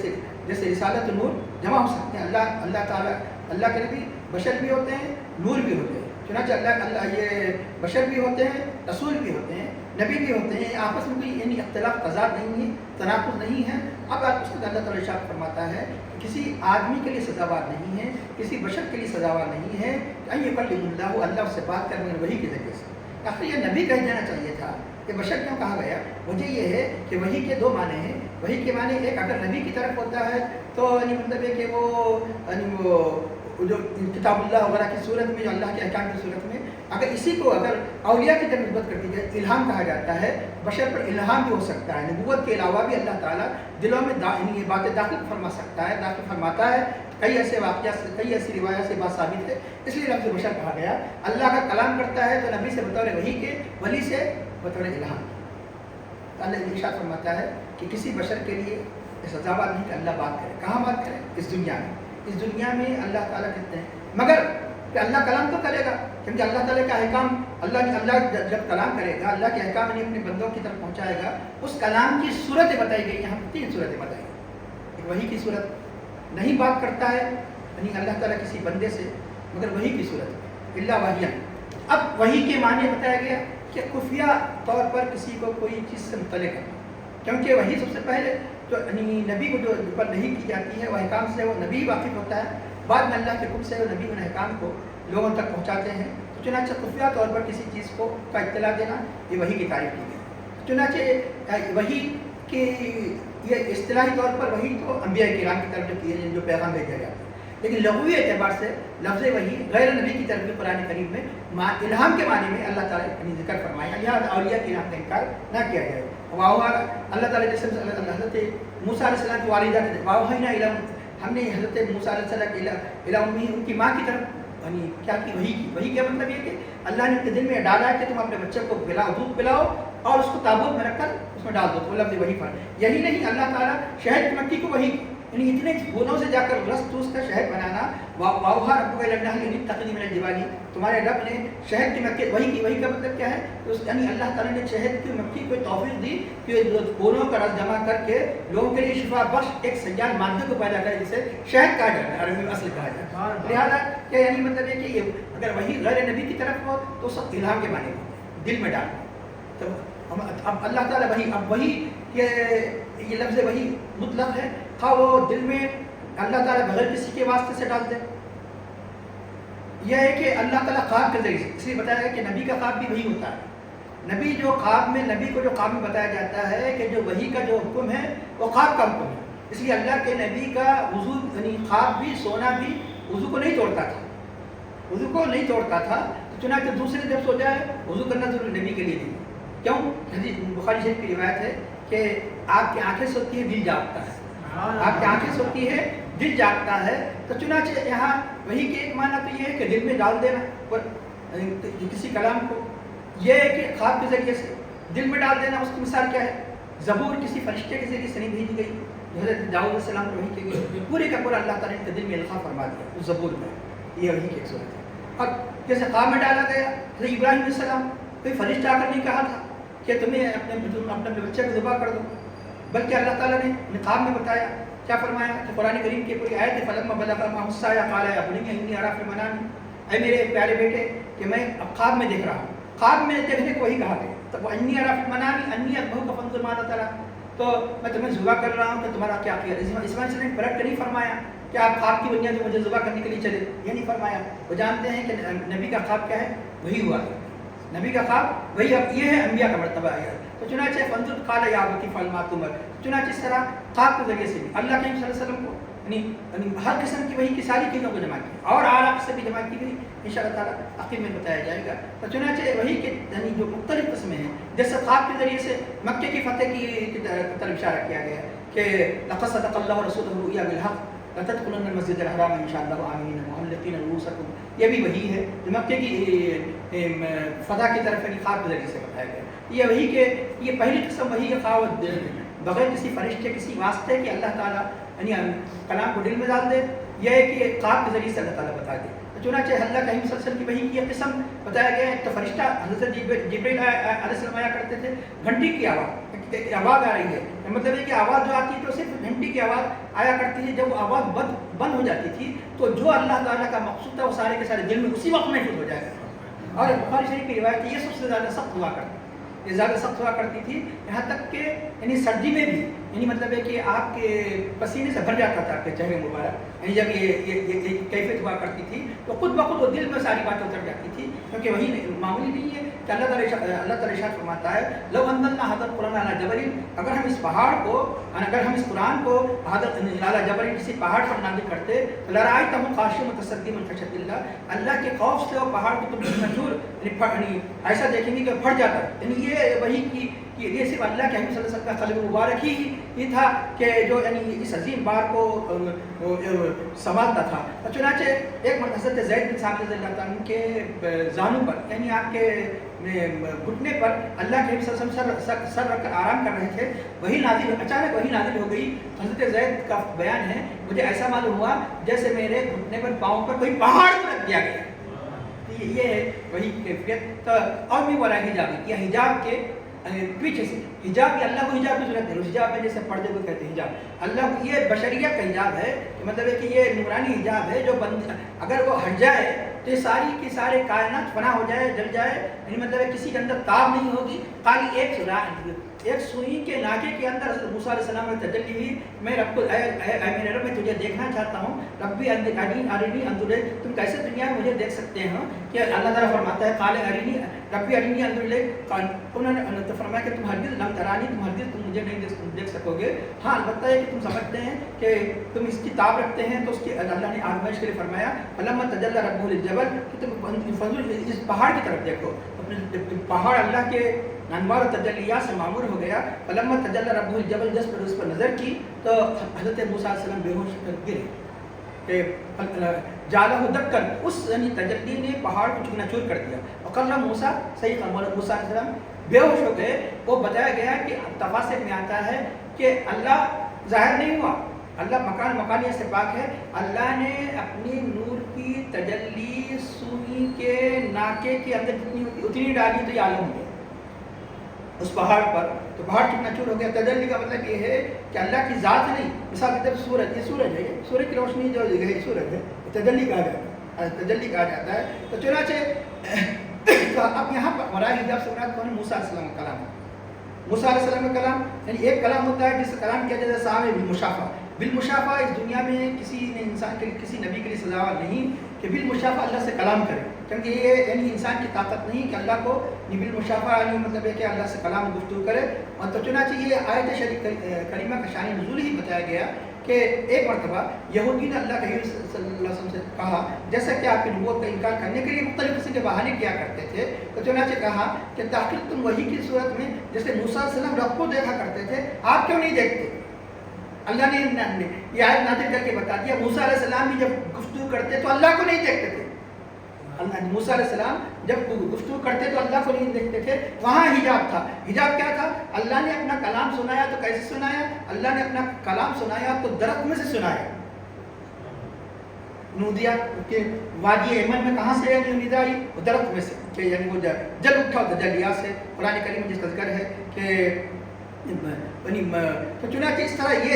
جیسے رسالت نور جمع ہو سکتے ہیں. اللہ تعالیٰ اللہ کے نبی بشر بھی ہوتے ہیں، نور بھی ہوتے ہیں. چنانچہ اللہ یہ بشر بھی ہوتے ہیں، رسول بھی ہوتے ہیں، نبی بھی ہوتے ہیں. آپس میں کوئی یعنی اختلاف تضاد نہیں ہے، تناقض نہیں ہے. اب اس کو اللہ تعالیٰ ارشاد فرماتا ہے کہ کسی آدمی کے لیے سزاوار نہیں ہے، کسی بشر کے لیے سزاوار نہیں ہے کہ یکلم اللہ اس سے بات کرنے وہی کے ذریعے سے. آخر یہ نبی کہہ دینا چاہیے تھا کہ بشر کیوں کہا گیا؟ وجہ یہ ہے کہ وہی کے دو معنی ہیں. وہی کے معنی ایک اگر نبی کی طرف ہوتا ہے تو یعنی مطلب ہے کہ وہ جو کتاب اللہ وغیرہ کی صورت میں، جو اللہ کے احکام کی صورت میں، اگر اسی کو اگر اولیاء کی طرف نسبت کر دی جائے، الہام کہا جاتا ہے. بشر پر الہام بھی ہو سکتا ہے، نبوت کے علاوہ بھی اللہ تعالیٰ دلوں میں یہ باتیں داخل فرما سکتا ہے، داخل فرماتا ہے. کئی ایسے واقعات سے، کئی ایسی روایات سے بات ثابت ہے. اس لیے لفظ بشر کہا گیا. اللہ کا کلام کرتا ہے تو نبی سے بطور وحی کے، ولی سے بطور الہام. اللہ ارشاد فرماتا ہے کہ کسی بشر کے لیے سزاوار نہیں کہ اللہ بات کرے. کہاں بات کرے؟ اس دنیا میں. اس دنیا میں اللہ تعالیٰ کہتے ہیں مگر کہ اللہ کلام تو کرے گا، کیونکہ اللہ تعالیٰ کا احکام اللہ جب کلام کرے گا، اللہ کے احکام نے اپنے بندوں کی طرف پہنچائے گا. اس کلام کی صورتیں بتائی گئی. یہاں 3 صورتیں بتائی گئی. ایک وحی کی صورت، نہیں بات کرتا ہے یعنی اللہ تعالیٰ کسی بندے سے مگر وحی کی صورت، اللہ وحیاں. اب وحی کے معنی بتایا گیا کہ خفیہ طور پر کسی کو کوئی چیز سے مطلع کرنا، کیونکہ وہی سب سے پہلے جو نبی کو جو پر نہیں کی جاتی ہے وہ احکام سے وہ نبی واقف ہوتا ہے. بعد میں اللہ کے حکم سے وہ نبی ان احکام کو لوگوں تک پہنچاتے ہیں. تو چنانچہ خفیہ طور پر کسی چیز کو کا اطلاع دینا یہ وحی کی تعریف کی گئی. چنانچہ وحی کی یہ اصطلاحی طور پر وحی تو انبیاء کرام کی طرف جو کیے جو پیغام بھیجا جاتا ہے، لیکن لغوی اعتبار سے لفظ وحی غیر نبی کی طرف بھی قرآن کریم میں الہام کے معنی میں اللہ تعالیٰ نے ذکر فرمایا. لہٰذا اولیاء کے الہام کا انکار نہ کیا جائے. اللہ تعالیٰ جیسے حضرت موسیٰ علیہ السلام کی والدہ کے واوحینا الی، ہم نے حضرت موسیٰ علیہ السلام الی امہ، ان کی ماں کی طرف یعنی کیا کی؟ وحی کی. وحی کا مطلب یہ کہ اللہ نے ان کے دل میں ڈالا ہے کہ تم اپنے بچے کو دودھ پلاؤ اور اس کو تابوت میں رکھ کر اس میں ڈال دو. وہ لفظ وحی پر. یہی نہیں، اللہ تعالیٰ شہد کی مکھی کو وحی، یعنی اتنے پھولوں سے جا کر رس ٹوس کا شہد بنانا. واوحیٰ ربک الی النحل ان اتخذی من الجبال، تمہارے رب نے شہد کی مکھی وحی کی. وحی کا مطلب کیا ہے؟ یعنی اللہ تعالیٰ نے شہد کی مکھی کو توفیق دی کہ پھولوں کا رس جمع کر کے لوگوں کے لیے شفا بخش ایک سیال مادے کو پیدا کرے جسے شہد کہا جاتا ہے، عربی میں اصل کہا جاتا ہے. لہٰذا کیا یعنی مطلب ہے کہ یہ اگر وحی غیر نبی کی طرف ہو تو سب الہام کے معنی میں دل میں ڈالنا. تو اب اللہ تعالیٰ وحی، اب وحی یہ لفظ وحی مطلق ہے، خواہ وہ دل میں اللہ تعالیٰ بغیر کسی کے واسطے سے ڈال دے. یہ ہے کہ اللہ تعالیٰ خواب کے ذریعے سے، اس لیے بتایا ہے کہ نبی کا خواب بھی وہی ہوتا ہے. نبی کو جو خواب میں بتایا جاتا ہے کہ جو وحی کا جو حکم ہے وہ خواب کا حکم ہے. اس لیے اللہ کے نبی کا وضو یعنی خواب بھی سونا بھی وضو کو نہیں توڑتا تھا. تو چنانچہ دوسرے جب سو جائے وضو کرنا ضروری نبی کے لیے نہیں. کیوں؟ حدیث بخاری شریف کی روایت ہے کہ آپ کی آنکھیں سوتی ہے، دل جاگتا ہے. آپ کی آنکھیں سوتی ہے، دل جاگتا ہے. تو چنانچہ یہاں وہی کے ایک معنی تو یہ ہے کہ دل میں ڈال دینا کسی کلام کو. یہ ہے کہ خواب کے ذریعے سے دل میں ڈال دینا. اس کی مثال کیا ہے؟ زبور کسی فرشتے کے ذریعے سے نہیں بھیجی گئی. حضرت داؤد علیہ السلام کو وحی کی گئی، پورے کا پورا اللہ تعالیٰ نے دل میں القاء فرما دیا اس زبور میں. یہ وحی کی ایک صورت ہے. اور جیسے خواب میں ڈالا گیا، حضرت ابراہیم علیہ السلام کوئی فرشتہ آ کر نہیں کہا تھا کہ تمہیں اپنے بچے کو ذبح کر دو، بلکہ اللہ تعالیٰ نے خواب میں بتایا. کیا فرمایا کہ قرآن کریم کی پوری آیت ہے، فلما بلغ معه السعي قال يا بني إني أرى في المنام، اے میرے پیارے بیٹے کہ میں اب خواب میں دیکھ رہا ہوں. خواب میں دیکھنے کو وہی کہا گیا. تو انی ارى في المنام انی اذبحك فانظر ماذا ترى، تو میں تمہیں ذبح کر رہا ہوں کہ تمہارا کیا خیال ہے. اسماعیل علیہ السلام نے پلٹ کر نہیں فرمایا کہ آپ خواب کی بنیاد میں مجھے ذبح کرنے کے لیے چلے، یہ نہیں فرمایا. وہ جانتے ہیں کہ نبی کا خواب کیا ہے، وہی ہوا. نبی کا خواب وہی. اب یہ ہے انبیاء کا مرتبہ ہے. تو چنانچہ فانظر قال یا ابت افعل ما تؤمر. چنانچہ اس طرح خواب کے ذریعے سے بھی اللہ کے صلی اللہ علیہ وسلم کو یعنی ہر قسم کی وہی کی ساری چیزوں کو جمع کیا اور آرام سے بھی جمع کی گئی. ان شاء اللہ تعالیٰ عقیب میں بتایا جائے گا. تو چنانچہ وہی کے یعنی جو مختلف قسمیں ہیں، جیسے خواب کے ذریعے سے مکے کی فتح کی طرف اشارہ کیا گیا کہ لقد صدق اللہ ورسولہ الرؤیا بالحق لتدخلن المسجد الحرام ان شاء اللہ آمین محلقین رؤوسکم. یہ بھی وہی ہے جو مکے کی فتح کی طرف یعنی خواب کے ذریعے سے بتایا گیا. یہ وہی کہ یہ پہلی قسم وہی ہے خواب بغیر کسی فرشتے کسی واسطے کہ اللہ تعالیٰ یعنی کلام کو دل میں ڈال دے. یہ ہے کہ یہ خواب کے ذریعے سے اللہ تعالیٰ بتا دے. چنانچہ اللہ کریم صلی اللہ علیہ وسلم کی وحی کی یہ قسم بتایا گیا ہے. تو فرشتہ حضرت جبرائیل علیہ السلام آیا کرتے تھے، گھنٹی کی آواز آ رہی ہے. مطلب ہے کہ آواز جو آتی ہے تو صرف گھنٹی کی آواز آیا کرتی ہے. جب وہ آواز بند ہو جاتی تھی تو جو اللہ تعالیٰ کا مقصود تھا وہ سارے کے سارے دل میں اسی وقت محفوظ ہو جائے گا. اور بخاری شریف کی روایت یہ سب سے زیادہ سخت ہوا کرتی، یہ زیادہ سخت ہوا کرتی تھی. یہاں تک کہ یعنی سردی میں بھی یعنی مطلب ہے کہ آپ کے پسینے سے بھر جاتا تھا آپ کے چہرے مبارک. یعنی جب یہ کیفیت ہوا کرتی تھی تو خود بخود وہ دل میں ساری باتیں اتر جاتی تھی. کیونکہ وہی معمولی نہیں ہے کہ اللہ تعالیٰ ارشاد فرماتا ہے لو انزلنا هذا القرآن على جبل، اگر ہم اس پہاڑ کو اگر ہم اس قرآن کو على جبل کسی پہاڑ پر نازل کرتے لرأيته خاشعا متصدعا من خشية الله، اللہ کے خوف سے وہ پہاڑ کو تم مجبور یعنی ایسا دیکھیں گے کہ پھٹ جاتا. یعنی یہ وہی کی یہ صرف اللہ کے حبیب صلی اللہ علیہ وسلم کا قلب مبارک ہی یہ تھا کہ جو یعنی اس عظیم بار کو سنبھالتا تھا. چنانچہ ایک مرتبہ حضرت زید بن ثابت رضی اللہ عنہ کے زانوں پر یعنی آپ کے گھٹنے پر اللہ کے حبیب صلی اللہ علیہ وسلم سر رکھ کر آرام کر رہے تھے. وہی نازل اچانک وہی نازل ہو گئی. حضرت زید کا بیان ہے مجھے ایسا معلوم ہوا جیسے میرے گھٹنے پر پاؤں پر کوئی پہاڑ کو رکھ دیا گیا. یہ ہے وہی کیفیت. اور بھی ولا حجاب یا حجاب کے پیچھے سے حجاب یہ اللہ کو حجاب کی ضرورت ہے. حجاب میں جیسے پردے کو کہتے ہیں حجاب، اللہ کو یہ بشریت کا حجاب ہے کہ مطلب ہے کہ یہ نورانی حجاب ہے جو اگر وہ ہٹ جائے تو یہ ساری کی سارے کائنات فنا ہو جائے جل جائے. یعنی مطلب ہے کسی کے اندر تاب نہیں ہوگی. خالی ایک سوئی کے ناکے کے اندر حضرت موسیٰ علیہ السلام میں تجلی ہوئی میں رب کو میرے رب میں تجھے دیکھنا چاہتا ہوں. ربی ارینی انظر، تم کیسے دنیا میں مجھے دیکھ سکتے ہو؟ کہ اللہ تعالیٰ فرماتا ہے قال ارینی ربی ارینی انظر الیک، انہوں نے فرمایا کہ تم ہرگز لم ترانی، تم ہرگز تم مجھے نہیں دیکھ سکو گے. ہاں البتہ ہے کہ تم سمجھتے ہیں کہ تم اس کی تاب رکھتے ہیں. تو اس کی اللہ نے آزمائش کے لیے فرمایا فلما تجلی ربہ للجبل کہ تم فضل اس پہاڑ کی طرف دیکھو. پہاڑ اللہ کے انوار و تجلیات سے معمور ہو گیا. فلما تجلی ربہ للجبل، جس پر اس پر نظر کی تو حضرت موسیٰ علیہ السلام بے ہوش ہو کر گرے. جالہ دکن، اس یعنی تجلی نے پہاڑ کو چکنا چور کر دیا. وقال موسیٰ صحیح موسیٰ علیہ السلام بے ہوش ہو گئے. وہ بتایا گیا کہ تفاسیر میں آتا ہے کہ اللہ ظاہر نہیں ہوا، اللہ مکانیہ سے پاک ہے. اللہ نے اپنی نور کی تجلی سوئی کے ناکے کے اندر اتنی ڈالی تو یہ عالم ہو گیا اس پہاڑ پر. تو پہاڑ چکنا چور ہو گیا. تجلی کا مطلب یہ ہے کہ اللہ کی ذات نہیں. مثال کے طور پر سورج، یہ سورج ہے، سورج کی روشنی جو ہے سورج ہے، تجلی کہا جاتا ہے، تجلی کہا جاتا ہے. تو چنانچہ تو اب یہاں پر وراء حجاب سے مراد کون ہے؟ موسیٰ علیہ السلام کا کلام ہے. موسیٰ علیہ السلام کا کلام یعنی ایک کلام ہوتا ہے جس کلام کیا جاتا ہے صاحب مشافہ، بالمشافہ اس دنیا میں کسی نے انسان کے لیے کسی نبی کے لیے سزا نہیں کہ بالمشافہ اللہ سے کلام کرے، کیونکہ یہ یعنی انسان کی طاقت نہیں کہ اللہ کو بالمشافہ یعنی مطلب ہے کہ اللہ سے کلام گفتگو کرے. اور تو چنانچہ یہ آیت شریف کریمہ کا شان نزول ہی بتایا گیا کہ ایک مرتبہ یہودی نے اللہ کے حبیب صلی اللہ علیہ وسلم سے کہا، جیسا کہ آپ کی نبوت کا انکار کرنے کے لیے مختلف قسم کے بہانے کیا کرتے تھے، تو چنانچہ کہا کہ تحقیق تم وحی کی صورت میں جیسے موسیٰ علیہ السلام رب کو دیکھا کرتے تھے، آپ کیوں نہیں دیکھتے؟ اللہ نے یہ آیت نازل کر کے بتا دیا موسیٰ علیہ السلام بھی جب گفتگو کرتے تو اللہ کو نہیں دیکھتے تھے. اللہ موسیٰ علیہ السلام جب گفتگو کرتے تو اللہ کو نہیں دیکھتے تھے. وہاں حجاب تھا. حجاب کیا تھا؟ اللہ نے اپنا کلام سنایا تو کیسے سنایا؟ اللہ نے اپنا کلام سنایا تو درخت میں سے سنایا. نودیا کہ وادی ایمن میں کہاں سے ندا آئی؟ وہ درخت میں سے، کہ یعنی وہ جل اٹھا ہوتا جلیا سے. قرآن کریم میں جس کا ذکر ہے کہ تو چنانچہ اس طرح یہ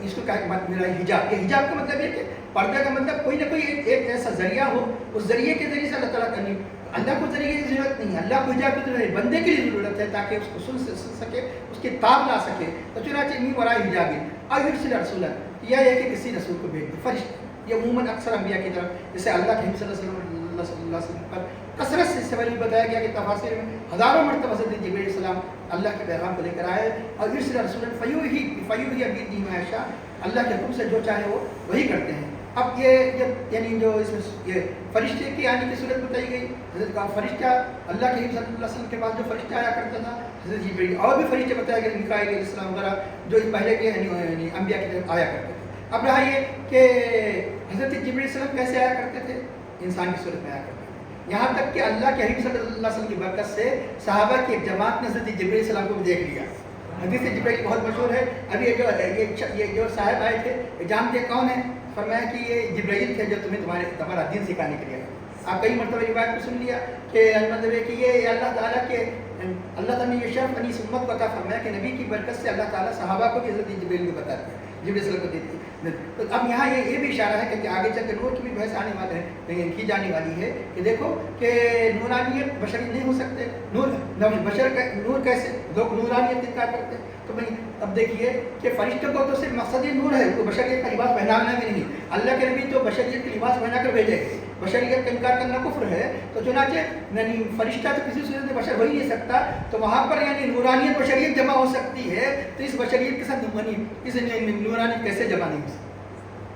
اس کو میرا حجاب، یہ حجاب کا مطلب یہ کہ پردہ کا مطلب کوئی نہ کوئی ایک ایسا ذریعہ ہو، اس ذریعے کے ذریعے سے اللہ تعالیٰ کرنی. اللہ کو ذریعے کی ضرورت نہیں ہے، اللہ کو حجاب کی ضرورت ہے، بندے کے لیے ضرورت ہے تاکہ اس کو سن سکے، اس کی تاب لا سکے. تو چنانچہ می ورائے حجابی اور یرسل رسولا، یہ ہے کہ کسی رسول کو بھیج دے فرشتہ. یہ عموماً اکثر انبیاء کی طرف جیسے اللہ کے حبیب صلی اللہ علیہ وسلم پر کثرت سے اس سے پہلے بتایا گیا کہ تفاسیر میں ہزاروں مرتبہ حضرت جبرائیل علیہ السلام اللہ کے پیغام کو لے کر آئے. اور یرسل رسولا فیوحی بإذنہ ما یشاء، اللہ کے حکم سے جو چاہے وہ وہی کرتے ہیں. اب یہ جب یعنی جو اس میں یہ فرشتے کی آنے کی صورت بتائی گئی، حضرت کا فرشتہ اللہ کے حبیب صلی اللہ علیہ وسلم کے پاس جو فرشتہ آیا کرتا تھا حضرت جبرائیل، اور بھی فرشتے بتایا گئے میکائیل علیہ السلام وغیرہ جو پہلے کے یعنی انبیاء کی طرف آیا کرتے تھے. اب رہا یہ کہ حضرت جبرائیل علیہ السلام کیسے آیا کرتے تھے؟ انسان کی صورت میں آیا کرتے تھے. یہاں تک کہ اللہ کے حبیب صلی اللہ علیہ وسلم کی برکت سے صحابہ کی ایک جماعت نے حضرت جبرائیل علیہ السلام کو بھی دیکھ لیا. حدیث جبرائیل بہت مشہور ہے. ابھی یہ جو صاحب آئے تھے جانتے کون ہیں؟ فرمایا کہ یہ جبرائیل تھے جو تمہارا دین سکھانے کے لیے. آپ کئی مرتبہ یہ بات کو سن لیا کہ مطلب ہے کہ یہ اللہ تعالیٰ کے اللہ تعالیٰ نے یہ شرف اپنی امت کو عطا فرمایا کہ نبی کی برکت سے اللہ تعالیٰ صحابہ کو بھی حضرت جبرائیل کو بتاتے ہیں، جبرائیل صلی اللہ کو دیتی ہے. تو اب یہاں یہ بھی اشارہ ہے کہ آگے چل کے نور کی بھی بحث آنے والا ہے، کی جانے والی ہے کہ دیکھو کہ نورانیت بشری نہیں ہو سکتے. بشر کا نور کیسے؟ لوگ نورانیت انکار کرتے ہیں. تو بھائی اب دیکھیے کہ فرشتوں کو تو صرف مقصد ہی نور ہے، تو بشریت کا لباس پہنانا بھی نہیں. اللہ کے نبی تو بشریت کے لباس پہنا کر بھیجے گئے. بشریت کا انکار کرنا کفر ہے. تو چنانچہ یعنی فرشتہ تو کسی صورت میں بشر ہو ہی نہیں سکتا. تو وہاں پر یعنی نورانیت بشریت جمع ہو سکتی ہے، تو اس بشریت کے ساتھ اس نورانیت کیسے جمع نہیں ہو سکتی؟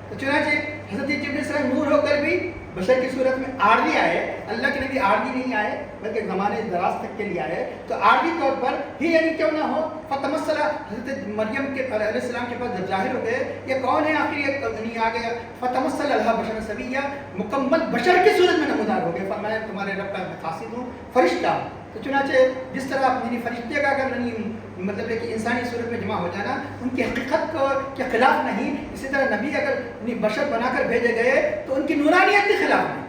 تو چنانچہ حضرت جبرائیل علیہ السلام نور ہو کر بھی بشر کی صورت میں عارضی آئے. اللہ کے نبی عارضی نہیں آئے بلکہ زمانے دراز تک کے لیے آئے. تو عارضی طور پر ہی یعنی کیوں نہ ہو فتمثل حضرت مریم کے علیہ السلام کے پاس جب ظاہر ہو گئے یہ کون ہے آخر یہ نہیں آ گیا فتمثل لها بشر سویا، مکمل بشر کی صورت میں نمودار ہو گئے. فرمایا تمہارے رب کا قاصد ہوں، فرشتہ. تو چنانچہ جس طرح یعنی فرشتے کا اگر مطلب ہے کہ انسانی صورت میں جمع ہو جانا ان کی حقیقت کے خلاف نہیں، اسی طرح نبی اگر بشر بنا کر بھیجے گئے تو ان کی نورانیت کے خلاف نہیں،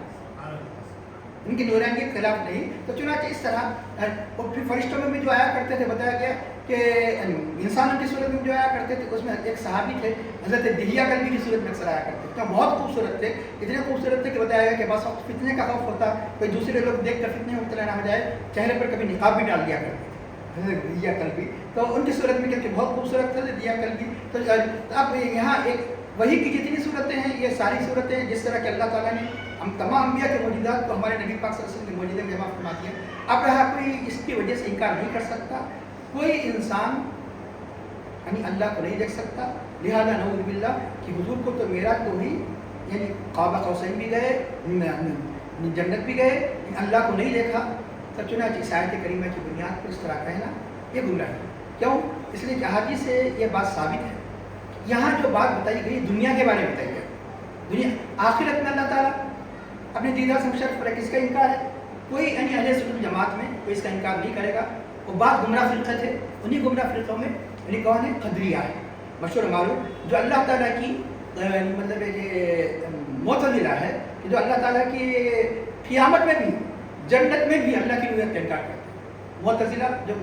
ان کی نورانیت کے خلاف نہیں. تو چنانچہ اس طرح اور پھر فرشتوں میں بھی جو آیا کرتے تھے بتایا گیا کہ انسانوں کی صورت میں جو آیا کرتے تھے اس میں ایک صحابی تھے حضرت دہیہ کلبی کی صورت میں اکثر آیا کرتے تھے. بہت خوبصورت تھے، اتنے خوبصورت تھے کہ بتایا گیا کہ بس وقت فتنے کا خوف ہوتا، کوئی دوسرے لوگ دیکھ کر فتنے میں مبتلا نہ ہو جائے، چہرے پر کبھی نقاب بھی ڈال دیا کرتے تھے حضرت دہیہ کلبی. تو ان کی صورت میں کیونکہ بہت خوبصورت تھے دہیہ کلبی. تو اب یہاں ایک وہی کی جتنی صورتیں ہیں یہ ساری صورتیں جس طرح کہ اللہ تعالیٰ نے ہم تمام انبیاء کے معجزات کو ہمارے نبی پاک صلی اللہ علیہ وسلم کے معجزے میں جمع فرما دیا. اب رہا کوئی اس کی وجہ سے انکار نہیں کر سکتا، کوئی انسان یعنی اللہ کو نہیں دیکھ سکتا. لہذا نعوذ باللہ کہ حضور کو تو میرا تو ہی یعنی قاب قوسین بھی گئے، جنت بھی گئے، اللہ کو نہیں دیکھا. تو چنانچہ اس آیت کریمہ کی بنیاد پر اس طرح کہنا یہ گمراہ ہے. کیوں؟ اس لیے کہ حدیث سے یہ بات ثابت ہے. یہاں جو بات بتائی گئی دنیا کے بارے میں بتائی گئی، دنیا آخرت میں اللہ تعالیٰ اپنے دیدار سے مشرف پر کس کا انکار ہے؟ کوئی یعنی اہل سنت جماعت میں کوئی اس کا انکار نہیں کرے گا. وہ بعض گمراہ فرقے تھے، انہیں گمراہ فرقوں میں یعنی کون ہے؟ قدریہ ہے مشہور معروف، جو اللہ تعالیٰ کی مطلب یہ معتزلہ ہے کہ جو اللہ تعالیٰ کی قیامت میں بھی جنت میں بھی اللہ کی نوعیت کا انکار کرتے ہیں. معتزلہ جو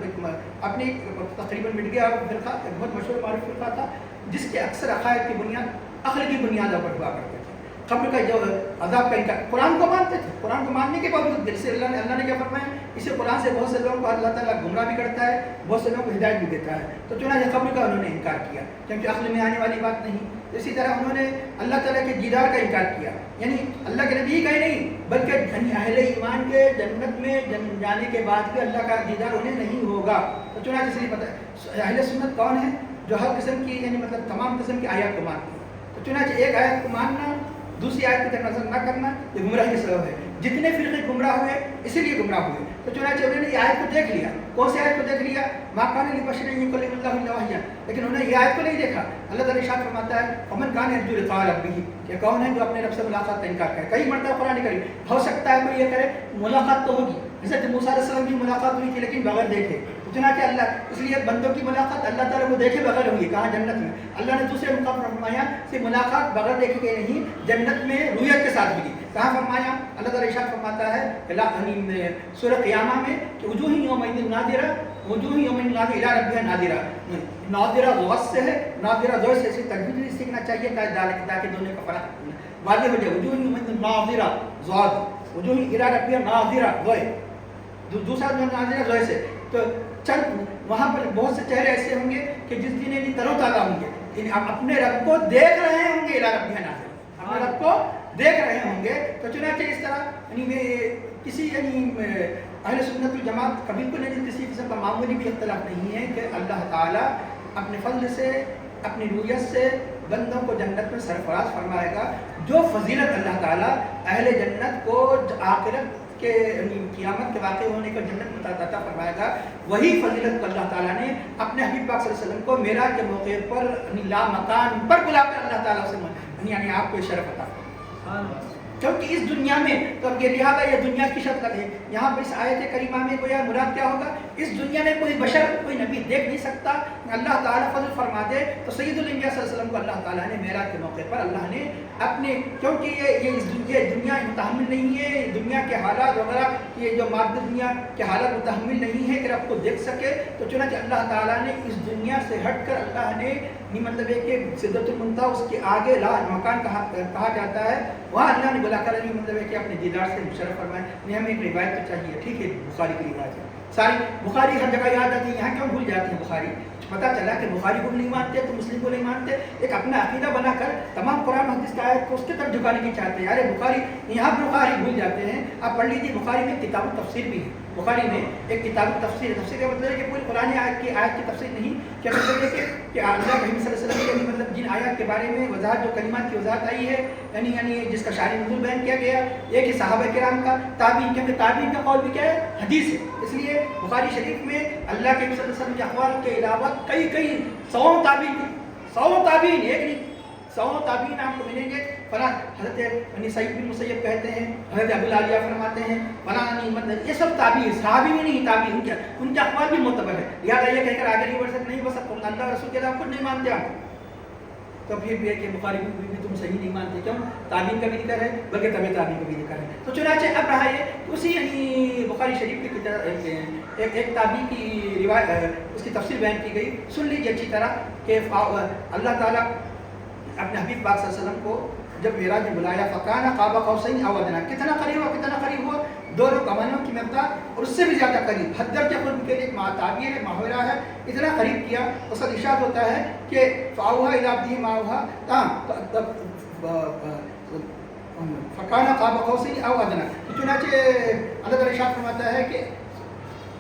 اپنی تقریباً مٹ گیا فرقہ، ایک بہت مشہور معروف فرقہ تھا جس کے اکثر عقائد کی بنیاد عقل کی بنیادوں پر ہوا کرتے تھے. قبر کا جو عذاب کا انکار. قرآن کو مانتے تھے, قرآن کو ماننے کے باوجود دل سے اللہ نے کیا فرمایا, اسے قرآن سے بہت سے لوگوں کو اللہ تعالیٰ گمراہ بھی کرتا ہے, بہت سے لوگوں کو ہدایت بھی دیتا ہے. تو چنانچہ قبر کا انہوں نے انکار کیا کیونکہ عقل میں آنے والی بات نہیں. اسی طرح انہوں نے اللہ تعالیٰ کے دیدار کا انکار کیا, یعنی اللہ کے نبی کا ہی نہیں بلکہ اہل ایمان کے جنت میں جانے کے بعد بھی اللہ کا دیدار انہیں نہیں ہوگا. تو چنانچہ اس لیے پتہ ہے اہل سنت کون ہے, جو ہر قسم کی یعنی مطلب تمام قسم کی آیات کو مانتے ہیں. تو چنانچہ ایک آیت کو ماننا دوسری آیت کی طرف نظر نہ کرنا یہ گمراہی کا سبب ہے. جتنے فرقے گمراہ ہوئے اسی لیے گمراہ ہوئے. تو چنانچہ انہوں نے یہ آیت کو دیکھ لیا. کون سی آیت کو دیکھ لیا؟ ما کان لبشر ان یکلمہ اللہ الا وحیا. لیکن انہوں نے یہ آیت کو نہیں دیکھا. اللہ تعالیٰ ارشاد فرماتا ہے فمن کان یرجو لقاء ربہ, کہ کون ہے جو اپنے رب سے ملاقات کا انکار کرے. کئی مرتبہ قرآن کریم ہو سکتا ہے کوئی یہ کرے ملاقات تو ہوگی, حضرت موسیٰ علیہ السلام کی ملاقات ہوئی تھی لیکن بغیر دیکھے. چنانچہ اللہ اس لیے بندوں کی ملاقات اللہ تعالیٰ کو دیکھے بغیر ہوئی. کہاں؟ جنت میں. اللہ نے دوسرے مقام پر فرمایا کہ ملاقات بغیر دیکھے گئے نہیں, جنت میں رویت کے ساتھ ہوئی. کہاں فرمایا؟ اللہ تعالیٰ ارشاد فرماتا ہے سورہ قیامہ میں کہ وجوہ یومئذ ناظرہ, وجوہ یومئذ ناظرہ الی ربہا ناظرہ. ناظرہ غص سے ہے, ناظرہ زور سے اسے تجوید سیکھنا چاہیے تاکہ دونوں کا فرق واضح ہو جائے. وجوہ یومئذ ناظرہ ضاد, وجوہ الی ربہا ناظرہ ضوئے, دوسرا جو ناظرہ ضوئے سے. تو چند وہاں پر بہت سے چہرے ایسے ہوں گے کہ جس دن یعنی تر و تازہ ہوں گے, یعنی اپنے رب کو دیکھ رہے ہوں گے, الی ربہا ناظرہ, اپنے رب کو دیکھ رہے ہوں گے. تو چنانچہ اس طرح یعنی کسی یعنی اہل سنت الجماعت کا بالکل نہیں کسی قسم کا معمولی بھی اختلاف نہیں ہے کہ اللہ تعالیٰ اپنے فضل سے اپنی رویت سے بندوں کو جنت میں سرفراز فرمائے گا. جو فضیلت اللہ تعالیٰ اہل جنت کو آخرت کے قیامت کے واقع ہونے کا جنت میں عطا فرمائے گا, وہی فضیلت کو اللہ تعالیٰ نے اپنے حبیب پاک صلی اللہ علیہ وسلم کو معراج کے موقع پر لا مکان پر بلا کر اللہ تعالیٰ سے یعنی آپ کو شرف عطا فرمائے. کیونکہ اس دنیا میں تو اب یہ لہٰذا یہ دنیا کی شکل ہے. یہاں پر اس آیت کریمہ میں کوئی مراد کیا ہوگا, اس دنیا میں کوئی بشر کوئی نبی دیکھ نہیں سکتا. اللہ تعالیٰ فضل فرما دے تو سید الانبیاء صلی اللہ علیہ وسلم کو اللہ تعالیٰ نے معراج کے موقع پر اللہ نے اپنے, کیونکہ یہ دنیا متحمل نہیں ہے, دنیا کے حالات وغیرہ یہ جو مادہ دنیا کے حالات متحمل نہیں ہے کہ رب کو دیکھ سکے. تو چنانچہ اللہ تعالیٰ نے اس دنیا سے ہٹ کر اللہ نے مطلب ہے کہ سدرۃ المنتہا اس کے آگے لا مکان کہا جاتا ہے, وہاں اللہ نے بلا کر مطلب ہے کہ اپنے دیدار سے مشرف فرمائے. ہمیں ایک روایت تو چاہیے, ٹھیک ہے, بخاری کی روایت ہے. ساری بخاری ہر جگہ یاد آتی ہے, یہاں کیوں بھول جاتے ہیں بخاری؟ پتہ چلا کہ بخاری کو نہیں مانتے تو مسلم کو نہیں مانتے, ایک اپنا عقیدہ بنا کر تمام قرآن حدیث کا آیت کو اس کی طرف جھکانے کی چاہتے ہیں. ارے بخاری, یہاں بخاری بھول جاتے ہیں. آپ پڑھ لیجیے, بخاری میں کتاب التفسیر بھی ہے. بخاری میں ایک کتاب التفسیر ہے. تفسیر کا مطلب ہے کہ پوری قرآن آیت کی تفسیر نہیں, کیا مطلب ہے کہ اللہ کریم صلی اللہ علیہ وسلم کے مطلب جن آیات کے بارے میں وضاحت, جو کلمات کی وضاحت آئی ہے, یعنی جس کا شان نزول بیان کیا گیا, ایک ہی صحابہ کرام کا, تابعین, کیونکہ تابعین کا قول بھی کیا ہے, حدیث ہے. اس لیے بخاری شریف میں اللہ کے صلی اللہ علیہ وسلم کے اقوال کے علاوہ کئی 100 تابعین, ایک نہیں 100 تابعین آپ کو ملیں گے. فلاں حضرت سعید بن مسیب کہتے ہیں, حضرت ابو العالیہ فرماتے ہیں, فلاں مطلب یہ سب تابعین, صحابی بھی نہیں, تابعین ان کے اقوال بھی معتبر ہے. یاد یہ کہہ کر آگے نہیں بڑھ سکتے, نہیں بس اللہ رسول کے علاوہ کچھ نہیں مانتے آپ. تو پھر بھی ہے کہ بخاری بھی تم صحیح نہیں مانتے, کیوں؟ تابعین کا بھی ذکر ہے بلکہ طبع تابعین کا بھی ذکر ہے. تو چنانچہ اب رہا یہ اسی یعنی بخاری شریف کی ایک تابعی کی روایت, اس کی تفسیر بیان کی گئی. سن لیجیے اچھی طرح کہ اللہ تعالیٰ اپنے حبیب پاک صلی اللہ علیہ وسلم کو جب معراج میں بلایا, فکان قاب قوسین او ادنی, کتنا قریب ہوا 2 کمانوں کی مقدار اور اس سے بھی زیادہ قریب, حد درجہ قرب کے لیے ایک تعبیر ہے, محاورہ ہے, اتنا قریب کیا. اس کا ارشاد ہوتا ہے کہ فاوحا الی عبدہ ما اوحا, فکان قاب قوسین او ادنی. چنانچہ اللہ تعالیٰ ارشاد فرماتا ہے کہ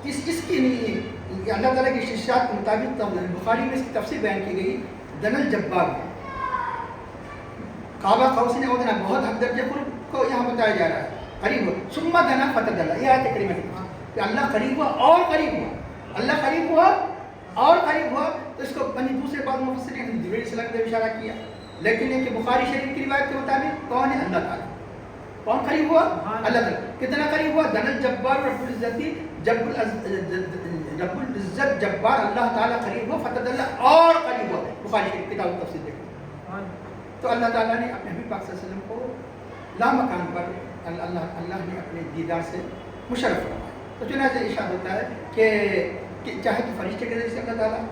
اس کی اللہ تعالیٰ کی ارشاد کے مطابق بخاری میں اس کی تفسیر بیان کی گئی. دن الجبار قاب قوسین او ادنی, بہت حد درجہ قرب کو یہاں بتایا جا رہا ہے, قریب ہوا. ثم دنا فتدلا, یہ آیت کریمہ ہے کہ اللہ قریب ہوا اور قریب ہوا, اللہ قریب ہوا اور قریب ہوا. تو اس کو دوسرے بعض مفسرین نے جبریل علیہ السلام نے اشارہ کیا, لیکن یہ کہ بخاری شریف کی روایت کے مطابق کون ہے؟ اللہ تعالیٰ. کون قریب ہوا؟ اللہ تعالیٰ. کتنا قریب ہوا؟ دن الجبار رب العزت, رب العزت جبار اللہ تعالیٰ قریب ہوا, فتدلا اور قریب ہوا. بخاری شریف کتاب التفسیر دیکھیں. تو اللہ تعالیٰ نے اپنے حبیب پاک صلی اللہ علیہ وسلم کو لامکان پر اللہ نے اپنے دیدار سے مشرف فرمایا. تو چنانچہ ارشاد ہوتا ہے کہ چاہے تو فرشتے کے ذریعے سے اللہ تعالیٰ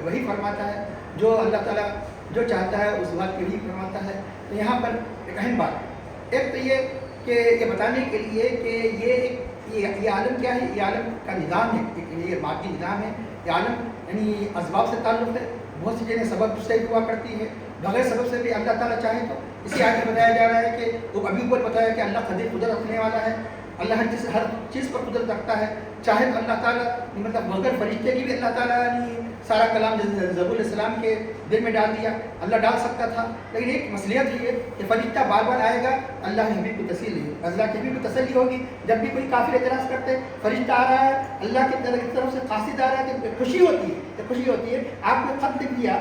وہی فرماتا ہے, جو اللہ تعالیٰ جو چاہتا ہے اس بات کی بھی فرماتا ہے. تو یہاں پر ایک اہم بات ایک تو یہ کہ یہ بتانے کے لیے کہ یہ عالم کیا ہے. یہ عالم کا نظام ہے, یہ مادی نظام ہے. یہ عالم یعنی اسباب سے تعلق ہے. بہت سی چیزیں سبب سے ہوا کرتی ہے, بغیر سبب سے بھی اللہ تعالیٰ چاہے تو. اسی آیت میں بتایا جا رہا ہے کہ وہ ابھی اوپر بتایا کہ اللہ قدیر قدرت رکھنے والا ہے. اللہ ہر چیز پر قدرت رکھتا ہے. چاہے تو اللہ تعالیٰ مطلب بغیر فرشتے کی بھی اللہ تعالیٰ نے سارا کلام ضبور علیہ السلام کے دل میں ڈال دیا. اللہ ڈال سکتا تھا, لیکن ایک مصلحت ہے یہ کہ فرشتہ بار بار آئے گا, اللہ کے حبیب کو تسلی ہے, اللہ کے حبیب کو تسلی ہوگی. جب بھی کوئی کافر اعتراض کرتے فرشتہ آ رہا ہے, اللہ کی طرف سے قاصد آ رہا ہے, کہ خوشی ہوتی ہے, کہ خوشی ہوتی ہے. آپ نے خط لکھ دیا,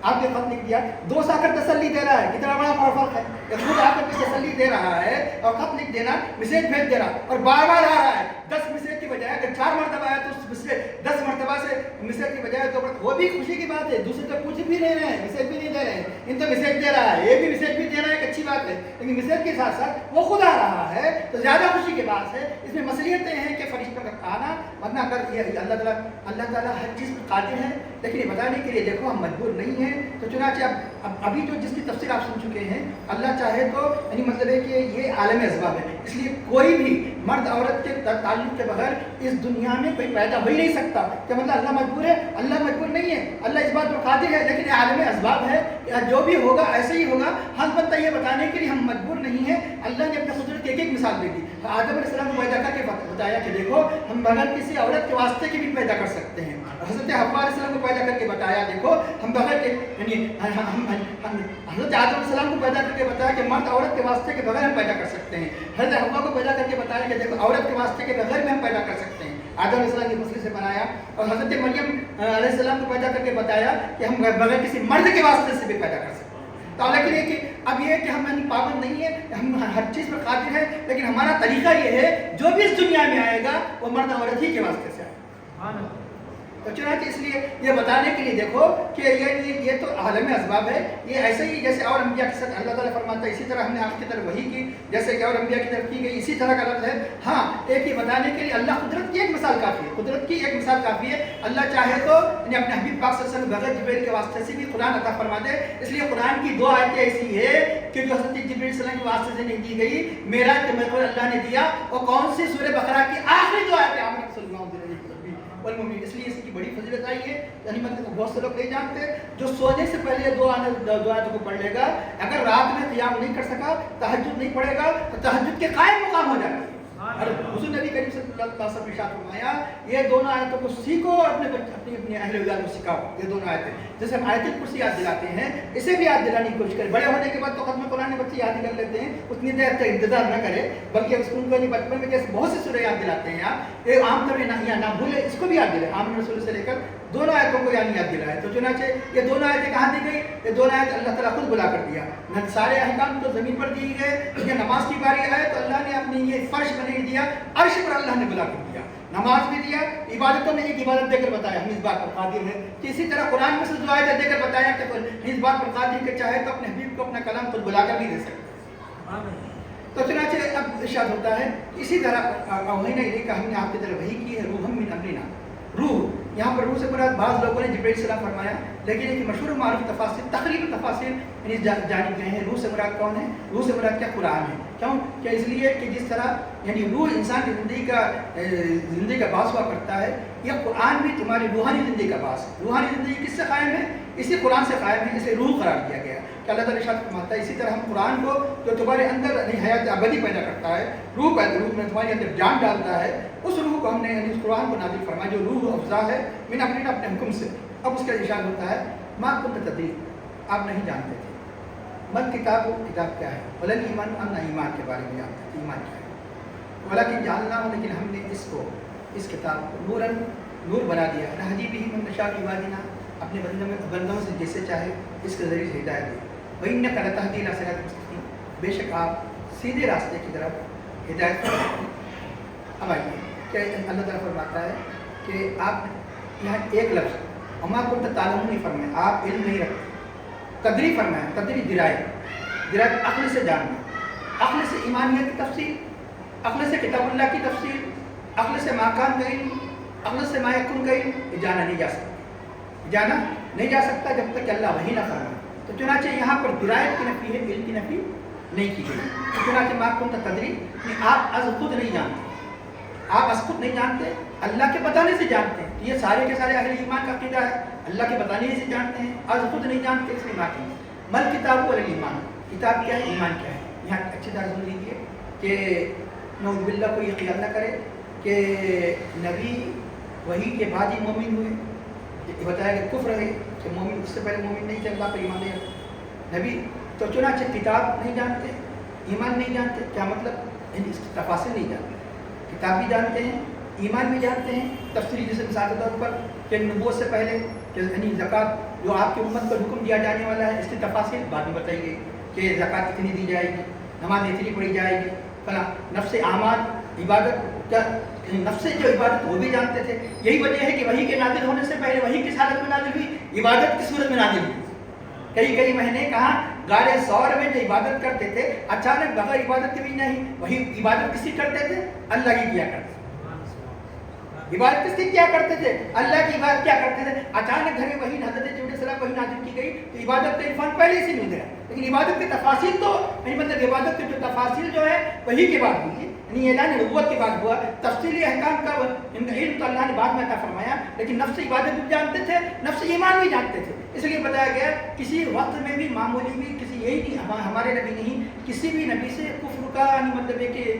آپ نے خط لکھ دیا, دوست آ کر تسلی دے رہا ہے, کتنا بڑا فرق ہے. خود آ کر تسلی دے رہا ہے اور خط لکھ دینا, میسیج بھیج دے رہا, اور بار بار آ رہا ہے. 10 میسیج کی بجائے اگر 4 مرتبہ آیا تو اس سے 10 مرتبہ سے میسیج کی بجائے تو وہ بھی خوشی کی بات ہے. دوسرے تو کچھ بھی نہیں رہے ہیں, میسیج بھی نہیں دے رہے ہیں, ان تو میسیج دے رہا ہے, یہ بھی میسیج بھی دے رہا ہے, ایک اچھی بات ہے. لیکن میسیج کے ساتھ ساتھ وہ خود آ رہا ہے تو زیادہ خوشی کی بات ہے. اس میں مصلحتیں ہیں کہ فرشتوں کا آنا, ورنہ اگر یہ اللہ تعالیٰ ہر چیز پر قادر ہے. لیکن یہ بتانے کے لیے دیکھو ہم مجبور نہیں ہیں. تو چنانچہ ابھی جو جس کی تفسیر آپ سن چکے ہیں, اللہ چاہے تو یعنی مطلب ہے کہ یہ عالم اسباب ہے. اس لیے کوئی بھی مرد عورت کے تعلق کے بغیر اس دنیا میں کوئی پیدا ہو ہی نہیں سکتا. کہ مطلب اللہ مجبور ہے, اللہ مجبور نہیں ہے. اللہ اس بات پر قادر ہے, لیکن یہ عالم اسباب ہے. جو بھی ہوگا ایسے ہی ہوگا. ہم البتہ یہ بتانے کے لیے ہم مجبور نہیں ہیں. اللہ نے اپنے قدرت کی ایک مثال دے دی. آدم علیہ السلام کو پیدا کر کے بتایا کہ دیکھو ہم بغیر کسی عورت کے واسطے کی بھی پیدا کر سکتے ہیں. حضرت حوا علیہ السلام کو پیدا کر کے بتایا دیکھو ہم بغیر کے یعنی حضرت آدم علیہ السلام کو پیدا کر کے بتایا کہ مرد عورت کے واسطے کے بغیر ہم پیدا کر سکتے ہیں. حضرت حوا کو پیدا کر کے بتایا کہ دیکھو عورت کے واسطے کے بغیر بھی ہم پیدا کر سکتے ہیں. آدم علیہ السلام کی نسل سے بنایا. اور حضرت مریم علیہ السلام کو پیدا کر کے بتایا کہ ہم بغیر کسی مرد کے واسطے سے بھی پیدا کر سکتے ہیں. تو لیکن یہ کہ اب یہ کہ ہم پابند نہیں ہے, ہم ہر چیز پر قادر ہے, لیکن ہمارا طریقہ یہ ہے جو بھی اس دنیا میں آئے گا وہ مرد عورت ہی کے واسطے سے آئے گا. تو چنانچہ اس لیے یہ بتانے کے لیے دیکھو کہ یہ تو عالم اسباب ہے. یہ ایسے ہی جیسے اور انبیاء کے ساتھ اللہ تعالیٰ فرماتا ہے, اسی طرح ہم نے آپ کی طرف وہی کی جیسے کہ اور انبیاء کی طرف کی گئی, اسی طرح کا لفظ ہے. ہاں ایک یہ بتانے کے لیے اللہ قدرت کی ایک مثال کافی ہے, قدرت کی ایک مثال کافی ہے. اللہ چاہے تو اپنے حبیب پاک صلی اللہ علیہ وسلم بغیر جبریل کے واسطے سے بھی قرآن عطا فرما دے. اس لیے قرآن کی 2 آیتیں ایسی ہے کہ جو حضرت جبریل علیہ السلام کے واسطے سے نہیں دی گئی, معراج کے موقع اللہ نے دیا. اور کون سی سورہ بقرہ کی آخری 2 آیتیں آمن صلی اللہ علیہ وسلم. اس لیے اس کی بڑی فضیلت آئی ہے. یعنی مطلب بہت سے لوگ نہیں جانتے, جو سونے سے پہلے 2 آیتوں کو پڑھ لے گا, اگر رات میں قیام نہیں کر سکا, تہجد نہیں پڑھے گا, تو تہجد کے قائم مقام ہو جاتا ہے. اور حضور نبی کریم صلی اللہ علیہ وسلم نے ارشاد فرمایا یہ 2 آیتوں کو سیکھو اور اپنے اہل اولاد کو سکھاؤ. یہ 2 آیتیں جیسے ہم آیت الکرسی یاد دلاتے ہیں, اسے بھی یاد دلانے کی کوشش کریں. بڑے ہونے کے بعد تو ختم قرآن بچے یاد کر لیتے ہیں, اتنی دیر تک انتظار نہ کرے, بلکہ اس کو بچپن میں جیسے بہت سی سورہ یاد دلاتے ہیں آپ, یہ عام طور پر نہ بھولے, اس کو بھی یاد دلائیں. عام رسول سے لے کر 2 آیتوں کو یعنی یاد دلائے. تو چنانچہ یہ 2 آیتیں کہاں دی گئی؟ یہ 2 آیت اللہ تعالیٰ خود بلا کر دیا. سارے احکام تو زمین پر دیے گئے, لیکن نماز کی باری آئے تو اللہ نے اپنی یہ فرش بنے دیا, عرش پر اللہ نے بلا کر دیا. نماز بھی دیا, عبادتوں میں ایک عبادت دے کر بتایا ہم اس بات پر قادر ہیں. کہ اسی طرح قرآن میں سے 2 آیتیں دے کر بتایا کہ ہم اس بات پر قادر کہ چاہے تو اپنے حبیب کو اپنا کلام خود بلا کر بھی دے سکتے. تو چنانچہ اب ارشاد ہوتا ہے اسی طرح اوحینا الیک ہم نے آپ کی طرف وحی کی ہے روحم من امرنا. روح یہاں پر روح سے مراد بعض لوگوں نے جبرائیل السلام فرمایا, لیکن ایک مشہور و معروف تفاسیر تقریباً تفاسیر یعنی جانب گئے ہیں روح سے مراد کون ہے. روح سے مراد کیا قرآن ہے. کیوں کہ اس لیے کہ جس طرح یعنی روح انسان کی زندگی کا باعث ہوا کرتا ہے, یہ قرآن بھی تمہاری روحانی زندگی کا باعث ہے. روحانی زندگی کس سے قائم ہے؟ اسی قرآن سے قائم ہے, اسے روح قرار دیا گیا کہ اللہ تعالیٰ ارشاد فرماتا ہے اسی طرح ہم قرآن کو جو تمہارے اندر حیات ابدی پیدا کرتا ہے, روح میں تمہارے اندر جان ڈالتا ہے, اس روح کو ہم نے یعنی اس قرآن کو نازل فرمایا جو روح افزا ہے من اپنے حکم سے. اب اس کا ارشاد ہوتا ہے ما کنت تدری, آپ نہیں جانتے تھے, من کتاب کیا ہے, ولن ایمان, ہم نہ ایمان کے بارے میں جانتے تھے ایمان کیا ہے, ولیکن جاننا ہو, لیکن ہم نے اس کتاب کو نور بنا دیا. نہدی بھی من نشاء عبادنا, اپنے بندوں سے جیسے چاہے اس کے ذریعے سے ہدایت دی. وَإِنَّكَ لَتَهْدِي إِلَىٰ صِرَاطٍ مُسْتَقِيمٍ, بے شک آپ سیدھے راستے کی طرف ہدایت کرتے ہیں. اب آئیے کہ اللہ تعالیٰ فرماتا ہے کہ آپ یہاں ایک لفظ وما كنت تعلمون نہیں فرمائے, آپ علم نہیں رکھتے. قدری فرمائے, قدری درایت عقل سے جاننا, عقل سے ایمانیت کی تفصیل, عقل سے کتاب اللہ کی تفصیل, عقل سے ماکان کا علم, عقل سے ما یکون کا علم, یہ جانا نہیں جا سکتا. جانا نہیں جا سکتا جب تک کہ اللہ وحی نہ فرمائے. تو چنانچہ یہاں پر درایت کی نفی ہے، علم کی نفی نہیں کی گئی. چنانچہ ما کنت تدری، آپ از خود نہیں جانتے، آپ از خود نہیں جانتے، اللہ کے بتانے سے جانتے ہیں. یہ سارے کے سارے اہل ایمان کا عقیدہ ہے، اللہ کے بتانے سے جانتے ہیں، از خود نہیں جانتے. اس لیے بات ہے مل کتاب ولا ایمان، کتاب کیا ہے، ایمان کیا ہے. یہاں اچھی طرح سن لیجیے کہ نعوذ باللہ کو یہ خیال نہ کرے کہ نبی وحی کے بعد ہی مومن ہوئے. یہ بتایا کہ کفر ہے کہ مومن اس سے پہلے مومن نہیں تھے، اللہ پر ایمان نہیں نبی. تو چنانچہ کتاب نہیں جانتے، ایمان نہیں جانتے. کیا مطلب؟ اس کی تفاصیل نہیں جانتے. کتاب بھی جانتے ہیں، ایمان بھی جانتے ہیں. تفصیلی جیسے مثال کے طور پر کہ نبوت سے پہلے کہ زکوٰۃ جو آپ کی امت کو حکم دیا جانے والا ہے، اس کی تفاصیل بعد میں بتائی گئی کہ زکوٰۃ اتنی دی جائے گی، نماز اتنی پڑھی جائے گی، فلاں. نفس اعمال عبادت کیا، نفس جو عبادت وہ بھی جانتے تھے. یہی وجہ ہے کہ وحی کے نازل ہونے سے پہلے وحی کس حالت میں نازل ہوئی، عبادت کس صورت میں نازل ہوئی. کئی مہینے کہاں غار ثور میں جو عبادت کرتے تھے، اچانک بغیر عبادت کے بھی نہیں. وہی عبادت کس کی کرتے تھے، اللہ کی کیا کرتے تھے. عبادت کس کی کیا کرتے تھے، اللہ کی عبادت کیا کرتے تھے. اچانک گھر میں وہی حضرت جبرائیل علیہ السلام وہی نازل کی گئی تو عبادت کا عرفان پہلے سے مل گیا. لیکن عبادت کی تفاصیل تو مطلب عبادت کی جو تفاصیل جو ہے وہی کے بعد ہوئی ہے، یعنی اعلان نبوت کے بعد ہوا. تفصیلی احکام کا علم تو اللہ نے بعد میں عطا فرمایا، لیکن نفس عبادت بھی جانتے تھے، نفس ایمان بھی جانتے تھے. اس لیے بتایا گیا کسی وقت میں بھی معمولی بھی کسی یہی نہیں ہمارے نبی نہیں، کسی بھی نبی سے کفر کا مطلب ہے کہ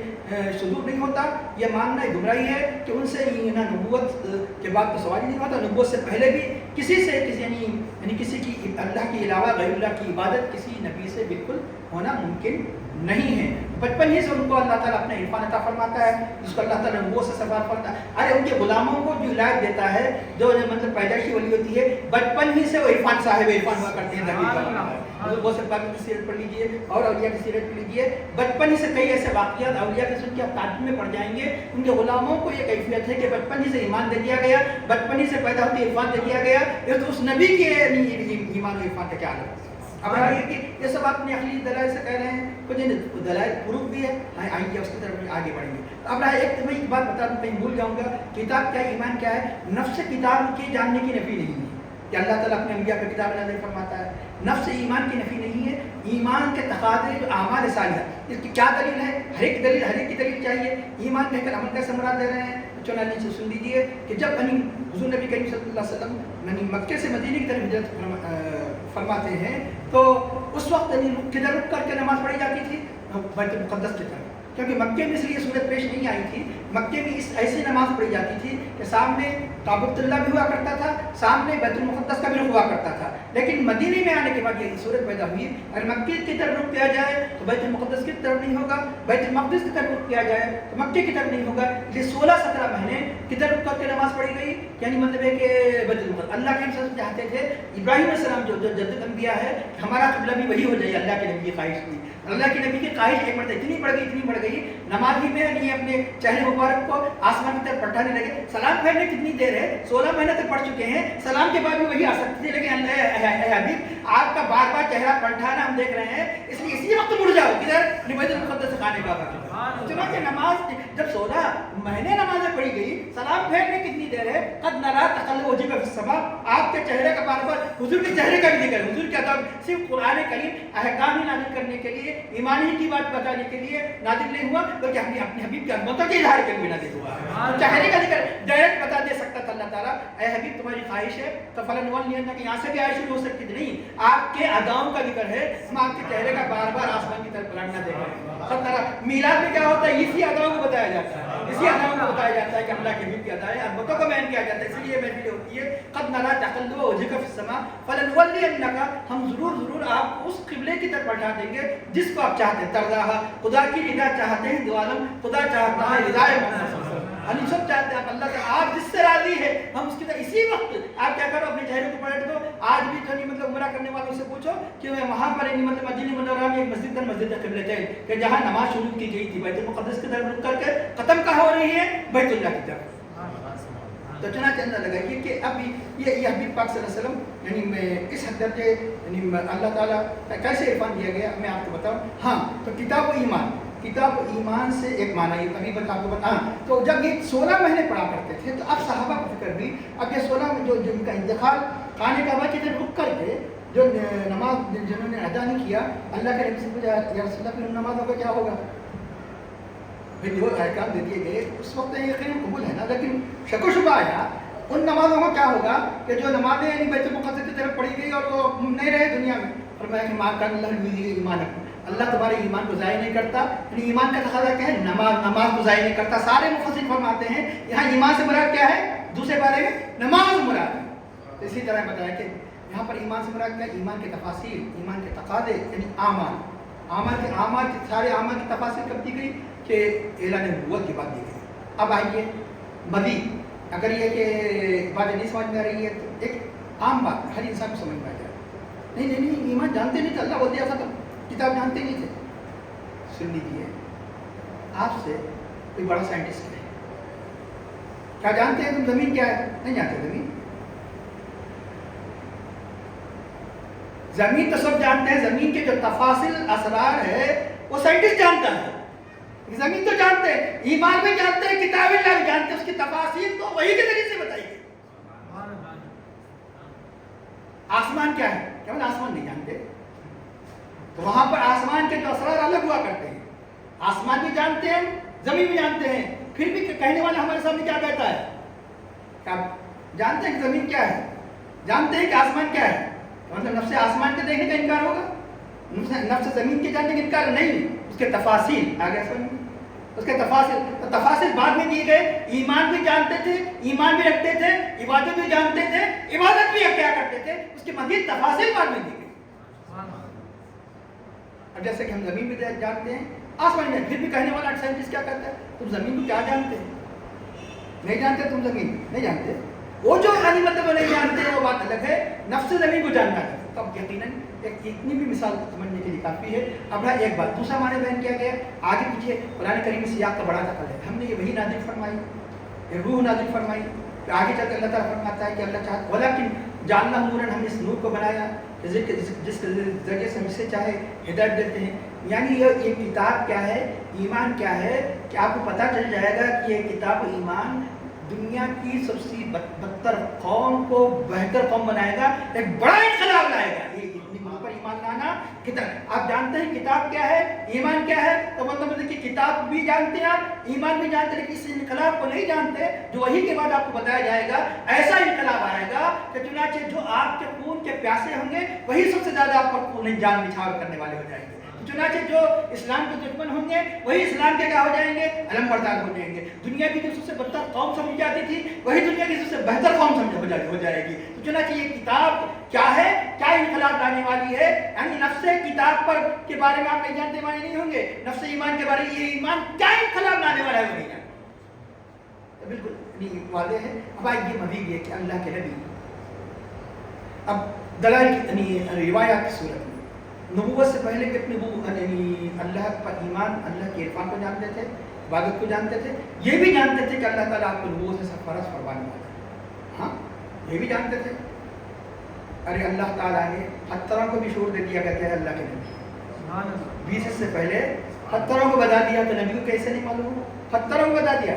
صدور نہیں ہوتا. یہ ماننا گمراہی ہے کہ ان سے نبوت کے بعد تو سوال ہی نہیں ہوتا. نبوت سے پہلے بھی کسی سے یعنی کسی کی اللہ کے علاوہ غیر اللہ کی عبادت کسی نبی سے بالکل ہونا ممکن نہیں ہے. بچپن ہی سے ان کو اللہ تعالیٰ اپنا عرفان عطا فرماتا ہے، جس کو اللہ تعالیٰ نبوت سے سفار کرتا ہے. ارے ان کے غلاموں کو جو ہدایت دیتا ہے، جو مطلب پیدائشی ولی ہوتی ہے، بچپن ہی سے وہ عرفان صاحب عرفان ہوا کرتے ہیں. بہت سے پاک کی سیرت پڑھ لیجیے اور اولیاء کی سیرت پڑھ لیجیے. بچپن ہی سے کئی ایسے واقعات اولیاء کے سن کے آپ تعجب میں پڑ جائیں گے. ان کے غلاموں کو یہ کیفیت ہے کہ بچپن ہی سے ایمان دے دیا گیا، بچپن ہی سے پیدا ہوتے عرفان دے دیا گیا. یہ تو اس نبی کے ایمان و عرفان کا کیا حال ہے. اب آئیے کہ یہ سب آپ نے عقلی دلائل سے کہہ رہے ہیں، کچھ دلائل پروف بھی ہے. آئیے اس کی طرف آگے بڑھیں گے. اب ایک میں ایک بات بتا دوں، کہیں بھول جاؤں گا. کتاب کیا، ایمان کیا ہے. نفس کتاب کی جاننے کی نفی نہیں ہے کہ اللہ تعالیٰ اپنے انبیاء پہ کتاب نازل فرماتا ہے. نفس ایمان کی نفی نہیں ہے. ایمان کے تقاضے جو اعمال صالحہ، اس کی کیا دلیل ہے. ہر ایک کی دلیل چاہیے. ایمان کہہ کر عمل کا ثمرات دے رہے ہیں. چنانچہ سے سن لیجیے کہ جب حضور نبی کریم صلی اللہ علیہ وسلم مکے سے مدینے کی طرف ہجرت فرماتے ہیں تو اس وقت کدھر رک کر کے نماز پڑھی جاتی تھی، بیت المقدس کی طرف. کیونکہ مکے میں اس لیے صورت پیش نہیں آئی تھی. مکے میں اس ایسی نماز پڑھی جاتی تھی کہ سامنے کعبۃ اللہ بھی ہوا کرتا تھا، سامنے بیت المقدس کا بھی رخ ہوا کرتا تھا. لیکن مدینے میں آنے کے بعد یہ صورت پیدا ہوئی، اگر مکے کی طرف رخ کیا جائے تو بیت المقدس کی طرف نہیں ہوگا، بیت المقدس کی طرف رخ کیا جائے تو مکے کی طرف نہیں ہوگا. یہ 16-17 مہینے کدھر رک کر کے نماز پڑھی گئی، یعنی مطلب ہے کہ بیت المقدس. اللہ کے رسول چاہتے تھے ابراہیم علیہ السلام جو جد انبیاء ہے ہمارا قبلہ بھی وہی ہو جائے. اللہ کے نبی کی خواہش تھی. اللہ کے نبی کی خواہش ایک مرتبہ اتنی بڑھ گئی نماز ہی میں نہیں اپنے چہرے مبارک کو آسمان کی طرف پلٹانے لگے. سلام پھیرنے کتنی دیر ہے، 16 مہینے تک پڑھ چکے ہیں. سلام کے بعد بھی وہی آ سکتی تھی، لیکن حبیب آپ کا بار بار چہرہ پلٹانا ہم دیکھ رہے ہیں، اس لیے اسی وقت مڑ جاؤ کدھر بیت المقدس خانے کعبہ کی طرف. چنانچہ نماز جب 16 مہینے نمازیں پڑھی گئی، سلام پھیرنے کتنی دیر ہے. قد نرا تقلب وجهك في السماء، آپ کے چہرے کا بار بار حضور کے چہرے کا بھی ذکر. حضور کے عطا صرف قرآن کریم احکام ہی نازل کرنے کے لیے، ایمان ہی کی بات بتانے کے لیے نازل نہیں ہوا، بلکہ اپنے حبیب کی عظمتوں کے اظہار کے لیے نازل ہوا. چہرے کا ذکر ڈائریکٹ بتا دے سکتا تھا اللہ تعالیٰ، اے حبیب تمہاری خواہش ہے تو فلاں یہاں سے بھی آئے شروع ہو سکتی تھی. نہیں، آپ کے اداؤں کا ذکر ہے. ہم آپ کے چہرے کا بار بار آسمان کی طرف پلٹنا دیکھ رہے ہیں. میلاد میں کیا ہوتا ہے، اسی اداؤں کو بتایا جاتا ہے، اسی اداؤں کو بتایا جاتا ہے کہ اللہ کے حبیب کی ادائیں عظمتوں کو بیان کیا جاتا ہے. اس لیے محفل ہوتی ہے قد نرا تقلب وجهك في السماء فلنولینک، ہم ضرور آپ کو اس قبلے کی طرف پلٹا دیں گے جس کو آپ چاہتے ہیں. ترضاها، خدا کی رضا چاہتے ہیں. دو عالم خدا چاہتا ہے رضا محمد صلی اللہ علیہ وسلم، ہم سب چاہتے ہیں آپ اللہ تعالیٰ آپ جس سے راضی ہے ہم اس کی طرح. اسی وقت آپ کیا کرو، اپنے چہرے کو پلٹ دو. آج بھی تو نہیں مطلب عمرہ کرنے والوں سے پوچھو کہ وہاں پر مطلب مدینہ منورہ میں ایک مسجد قبلتین کہ جہاں نماز شروع کی گئی تھی بیت المقدس کی طرف رک کر کے ختم کہاں ہو رہی ہے، بیت اللہ کی طرف. تو چنانچہ اندازہ لگائیے کہ اب یہ حبیب پاک صلی اللہ علیہ وسلم یعنی اس حد درجے یعنی اللہ تعالیٰ کیسے عرفان دیا گیا میں آپ کو بتاؤں. ہاں، تو کتاب و ایمان، کتاب و ایمان سے ایک معنی یہ ابھی آپ کو بتاؤں. تو جب یہ 16 مہینے پڑھا کرتے تھے تو اب صحابہ کو فکر بھی، اب یہ 16 میں جو ان کا انتقال خانے کعبہ کی طرف رک کر کے جو نماز جنہوں نے ادا نہیں کیا اللہ کے نبی سے پوچھا یا رسول اللہ ان نمازوں کا کیا ہوگا؟ پھر جو احکام دے دیے گئے اس وقت یقین قبول ہے نا، لیکن شک و شبہ آیا ان نمازوں کا کیا ہوگا کہ جو نمازیں یعنی بیت المقدس کی طرف پڑھی گئی اور وہ نہیں رہے دنیا میں. فرمایا کہ ماں کا اللہ ایمان، اللہ تمہارے ایمان کو ضائع نہیں کرتا. یعنی ایمان کا تقاضا کیا ہے؟ نماز کو ضائع نہیں کرتا. سارے مفسر فرماتے ہیں یہاں ایمان سے مراد کیا ہے؟ دوسرے بارے میں نماز مراد ہے. اسی طرح بتایا کہ یہاں پر ایمان سے مراد کیا؟ ایمان کے تفاصیل، ایمان کے تقاضے یعنی اعمال کے سارے اعمال کی تفاصیل کب دی گئی؟ کہ اعلان نبوت کی بات دی گئی. اب آئیے مزید اگر یہ کہ بات نہیں سمجھ میں آ رہی ہے تو ایک عام بات ہر انسان کو سمجھ میں آ جائے. نہیں ایمان جانتے نہیں تھے، اللہ بول دیا ختم، کتاب جانتے نہیں تھے. سن لیجیے، آپ سے کوئی بڑا سائنٹسٹ ہے، کیا جانتے ہیں تم زمین کیا ہے؟ نہیں جانتے. زمین تو سب جانتے ہیں، زمین کے جو تفاصل اسرار ہے وہ سائنٹسٹ جانتا ہے. زمین تو جانتے ہیں، ایمان بھی جانتے ہیں، کتاب اللہ بھی جانتے ہیں، اس کی تفاصیل تو وہی کے ذریعے سے بتائی گئی. آسمان کیا ہے؟ کیا آسمان نہیں جانتے؟ تو وہاں پر آسمان کے جو اسرار الگ ہوا کرتے ہیں. آسمان بھی جانتے ہیں، زمین بھی جانتے ہیں، پھر بھی کہنے والا ہمارے سامنے کیا کہتا ہے؟ کیا جانتے ہیں کہ زمین کیا ہے؟ جانتے ہیں کہ آسمان کیا ہے؟ مطلب نفس آسمان کے دیکھنے کا انکار ہوگا؟ نفس زمین کے جاننے کا انکار نہیں. اس کے تفاصیل آگے سمجھیں، اس کے تفاصیل بعد میں دیے گئے. ایمان بھی جانتے تھے، ایمان بھی رکھتے تھے، عبادت بھی جانتے تھے، عبادت بھی کیا کرتے تھے، اس کے مزید تفاصیل بعد میں دی گئی. اب جیسے کہ ہم زمین بھی جانتے ہیں، آسمان میں، پھر بھی کہنے والا سائنٹسٹ کیا کہتا ہے؟ تم زمین کو کیا جانتے ہیں؟ نہیں جانتے. تم زمین نہیں جانتے. وہ جو خالی مطلب نہیں جانتے وہ بات الگ ہے، نفس زمین کو جاننا ہے. تو اب یقیناً اتنی بھی مثال سمجھنے کے لیے کافی ہے. اب ایک بات دوسرا ہمارے بیان کیا گیا آگے پیچھے قرآن کریم میں سیاق کا بڑا دخل ہے. ہم نے یہ وہی نازل فرمائی، یہ روح نازل فرمائی. آگے چل کے اللہ تعالیٰ فرماتا ہے کہ اللہ چاہتا ولیکن جعلناہ نوراً، ہم اس نور کو بنایا جس کے ذریعے سے ہم سے چاہے ہدایت دیتے ہیں. یعنی یہ کتاب کیا ہے، ایمان کیا ہے کہ آپ کو پتہ چل جائے گا کہ یہ کتاب و ایمان دنیا کی سب سے بدتر قوم کو بہتر قوم بنائے گا، ایک بڑا انقلاب لائے گا. یہ پر ایمان لانا کتاب. آپ جانتے ہیں کتاب کیا ہے، ایمان کیا ہے، تو مطلب ہے کہ کتاب بھی جانتے ہیں آپ، ایمان بھی جانتے ہیں، لیکن اس انقلاب کو نہیں جانتے جو وہی کے بعد آپ کو بتایا جائے گا. ایسا انقلاب آئے گا کہ چنانچہ جو آپ کے خون کے پیاسے ہوں گے وہی سب سے زیادہ آپ پر خون جان نچھاور کرنے والے ہو جائیں گے. چنانچہ جو اسلام کے دشمن ہوں گے وہی اسلام کے کیا ہو جائیں گے؟ علم بردار ہو جائیں گے. دنیا کی جو سب سے بدتر قوم سمجھی جاتی تھی وہی دنیا کی سب سے بہتر قوم ہو جائے گی. تو چنانچہ یہ کتاب کیا ہے، کیا انقلاب لانے والی ہے. یعنی نفس کتاب پر کے بارے میں آپ نہیں جانتے معنی نہیں ہوں گے، نفس ایمان کے بارے میں یہ ایمان کیا انقلاب لانے والا ہے وہ نہیں جانتے. بالکل واضح ہے. اب یہ مزید یہ کہ اللہ کے نبی اب دلائل روایات کی صورت میں نبوت سے پہلے کہ اپنی اللہ پر ایمان، اللہ کے عرفان کو جانتے تھے، عبادت کو جانتے تھے. یہ بھی جانتے تھے کہ اللہ تعالیٰ آپ کو نبوت سے سرفراز فرمانے والا ہے. ہاں یہ بھی جانتے تھے. ارے اللہ تعالیٰ نے پتھروں کو بھی شعور دے دیا کہ اللہ کے نبی 20 سے پہلے پتھروں کو بتا دیا. تو نبی کو کیسے نہیں معلوم؟ پتھروں کو بتا دیا.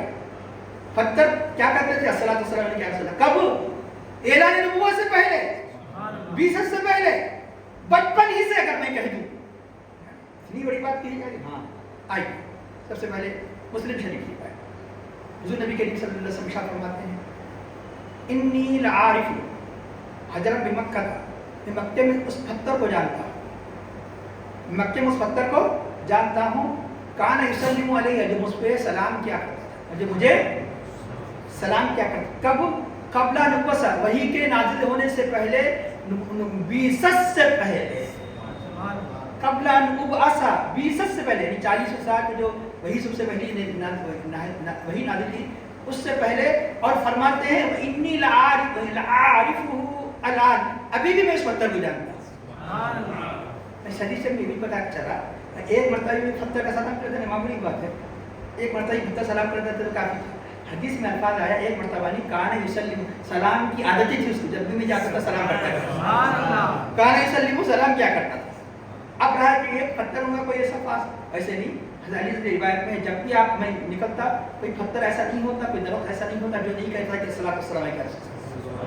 پتھر کیا کرتے تھے؟ الصلاۃ والسلام نے کیا صلاح کب؟ اعلان نبوت سے پہلے، 20 سے پہلے، بچپن ہی سے. اگر میں کہہ دوں اتنی بڑی بات کی جائے. ہاں آئیے سب سے پہلے مسلم شریف کی بات. حضور نبی کریم صلی اللہ علیہ وسلم ارشاد فرماتے ہیں انی لعارف حجرا بمکہ، میں مکے میں اس پتھر کو جانتا ہوں، مکے میں اس پتھر کو جانتا ہوں. کان یسلم علیہ، جو مجھ پہ سلام کیا کرتا تھا، جو مجھے سلام کیا کرتا. کب؟ قبل نبوت، وحی کے نازل ہونے سے پہلے، 20 سے پہلے. قبل نبوت 20 سے پہلے، یعنی 40 سال کے جو وہی سب سے پہلی وہی نازل تھی اس سے پہلے. اور فرماتے ہیں انی لعارفہ الان، ابھی بھی میں اس پتھر کو جانتا ہوں. حدیث سے بھی پتہ چلا ایک مرتبہ بھی پتھر کا سلام کرتے ہیں، معمولی بات ہے. ایک مرتبہ ہی پتھر سلام کرتے تھے تو کافی تھا. حدیث میں الفاظ آیا ایک مرتبہ نہیں، کان یسلم، سلام کی عادت تھی اس کو، جب بھی میں جا کرتا سلام کرتا تھا. کان یسلم، سلام کیا کرتا تھا. اب رہا کہ ایک پتھر ہوگا کوئی ایسا پاس، ایسے نہیں. حدیث کی روایت میں جب بھی آپ میں نکلتا کوئی پتھر ایسا نہیں ہوتا، کوئی درخت ایسا نہیں ہوتا جو نہیں کہتا کہ صلاۃ والسلام کیا.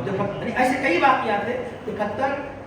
جو ایسے کئی واقعات ہیں کہ پتھر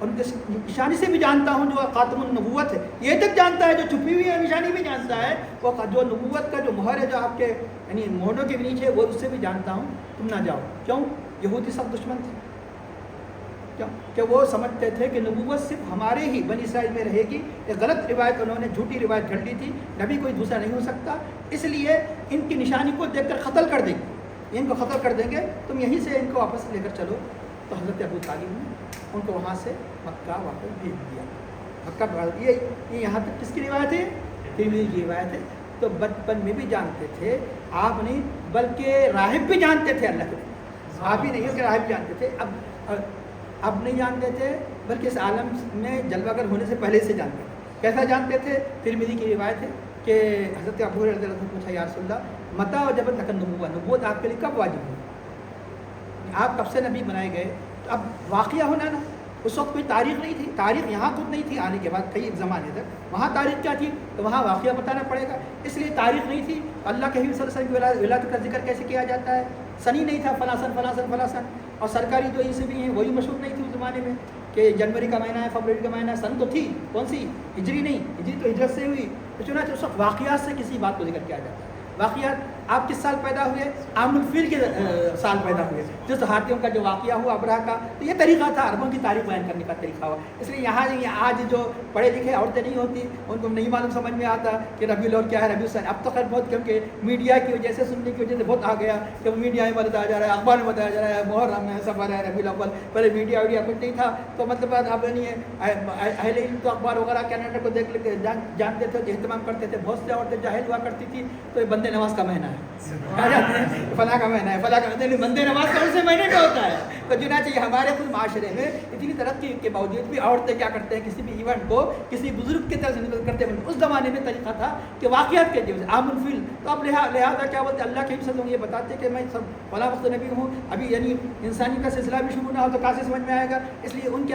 ان کے نشانی سے بھی جانتا ہوں جو خاتم النبوت ہے، یہ تک جانتا ہے، جو چھپی ہوئی ہے نشانی بھی جانتا ہے، وہ جو نبوت کا جو مہر ہے جو آپ کے یعنی مہروں کے نیچے، وہ اس سے بھی جانتا ہوں، تم نہ جاؤ۔ کیوں؟ یہودی سب دشمن تھے، کیوں کہ وہ سمجھتے تھے کہ نبوت صرف ہمارے ہی بنی اسرائیل میں رہے گی، ایک غلط روایت انہوں نے جھوٹی روایت گھڑ لی تھی، نبی کوئی دوسرا نہیں ہو سکتا، اس لیے ان کی نشانی کو دیکھ کر قتل کر دیں گے، ان کو قتل کر دیں گے، تم یہیں سے ان کو واپس لے کر چلو۔ تو حضرت ابو طالب نے ان کو وہاں سے مکہ واپس بھیج دیا۔ مکہ یہ یہاں تک کس کی روایت ہے؟ ترمذی کی روایت ہے۔ تو بچپن میں بھی جانتے تھے آپ نہیں، بلکہ راہب بھی جانتے تھے اللہ کے، آپ ہی نہیں ہو کہ راہب جانتے تھے، اب نہیں جانتے تھے، بلکہ اس عالم میں جلوہ گر ہونے سے پہلے سے جانتے تھے۔ کیسا جانتے تھے؟ ترمذی کی روایت ہے کہ حضرت ابو ہریرہ رضی اللہ عنہ نے پوچھا، یا رسول اللہ متى وجبت لك النبوۃ، نبوت آپ کے لیے کب واجب ہوئی؟ آپ کب سے نبی بنائے گئے؟ تو اب واقعہ ہونا نا، اس وقت کوئی تاریخ نہیں تھی، تاریخ یہاں خود نہیں تھی آنے کے بعد کئی زمانے تک، وہاں تاریخ کیا تھی تو وہاں واقعہ بتانا پڑے گا، اس لیے تاریخ نہیں تھی۔ اللہ کے حبیب صلی اللہ علیہ وسلم کی ولادت کا ذکر کیسے کیا جاتا ہے؟ سنی نہیں تھا، فلاں سن فلاں سن فلاں سن، اور سرکاری جو عیسوی بھی ہیں وہی مشہور نہیں تھی اس زمانے میں کہ جنوری کا مہینہ ہے، فروری کا مہینہ ہے، سن تو تھی کون سی؟ ہجری نہیں، ہجری تو ہجرت سے ہوئی، تو چنانچہ اس وقت واقعات سے کسی بات کو ذکر کیا جاتا ہے۔ واقعات آپ کس سال پیدا ہوئے؟ عام الفیل کے سال پیدا ہوئے، جس ہاتھیوں کا جو واقعہ ہوا ابرہہ کا، تو یہ طریقہ تھا عربوں کی تاریخ بیان کرنے کا طریقہ ہوا۔ اس لیے یہاں آج جو پڑھے لکھے عورتیں نہیں ہوتی، ان کو نہیں معلوم سمجھ میں آتا کہ ربیع الاول کیا ہے، ربیع الثانی، اب تو خیر بہت، کیونکہ میڈیا کی وجہ سے، سننے کی وجہ سے بہت آ گیا کہ میڈیا میں بتایا جا رہا ہے، اخبار میں بتایا جا رہا ہے، محرم ہے، سفر ہے، ربیع الاول، پہلے میڈیا ویڈیا کچھ نہیں تھا، تو مطلب اب نہیں ہے، اہل علم تو اخبار وغیرہ کینیڈا کو دیکھ کے جانتے تھے، اہتمام کرتے تھے، بہت سے عورتیں جاہل ہوا کرتی تھی، تو یہ بندے نماز کا مہینہ ہے، فلاں کا مہینہ ہے، فلاں کا بندے نماز کون سے مہینے میں ہوتا ہے؟ تو چنانچہ یہ ہمارے خود معاشرے میں اتنی ترقی کے باوجود بھی عورتیں کیا کرتے ہیں، کسی بھی ایونٹ کو کسی بزرگ کی طرف سے کرتے ہیں، اس زمانے میں طریقہ تھا کہ واقعات کے جیسے عام الفیل، تو اب لہٰذا کیا بولتے ہیں، اللہ کے حفظ یہ بتاتے کہ میں سب فلاں وقت نبی ہوں، ابھی یعنی انسانی کا سلسلہ بھی شروع نہ ہو تو کہاں سے سمجھ میں آئے گا؟ اس لیے ان کے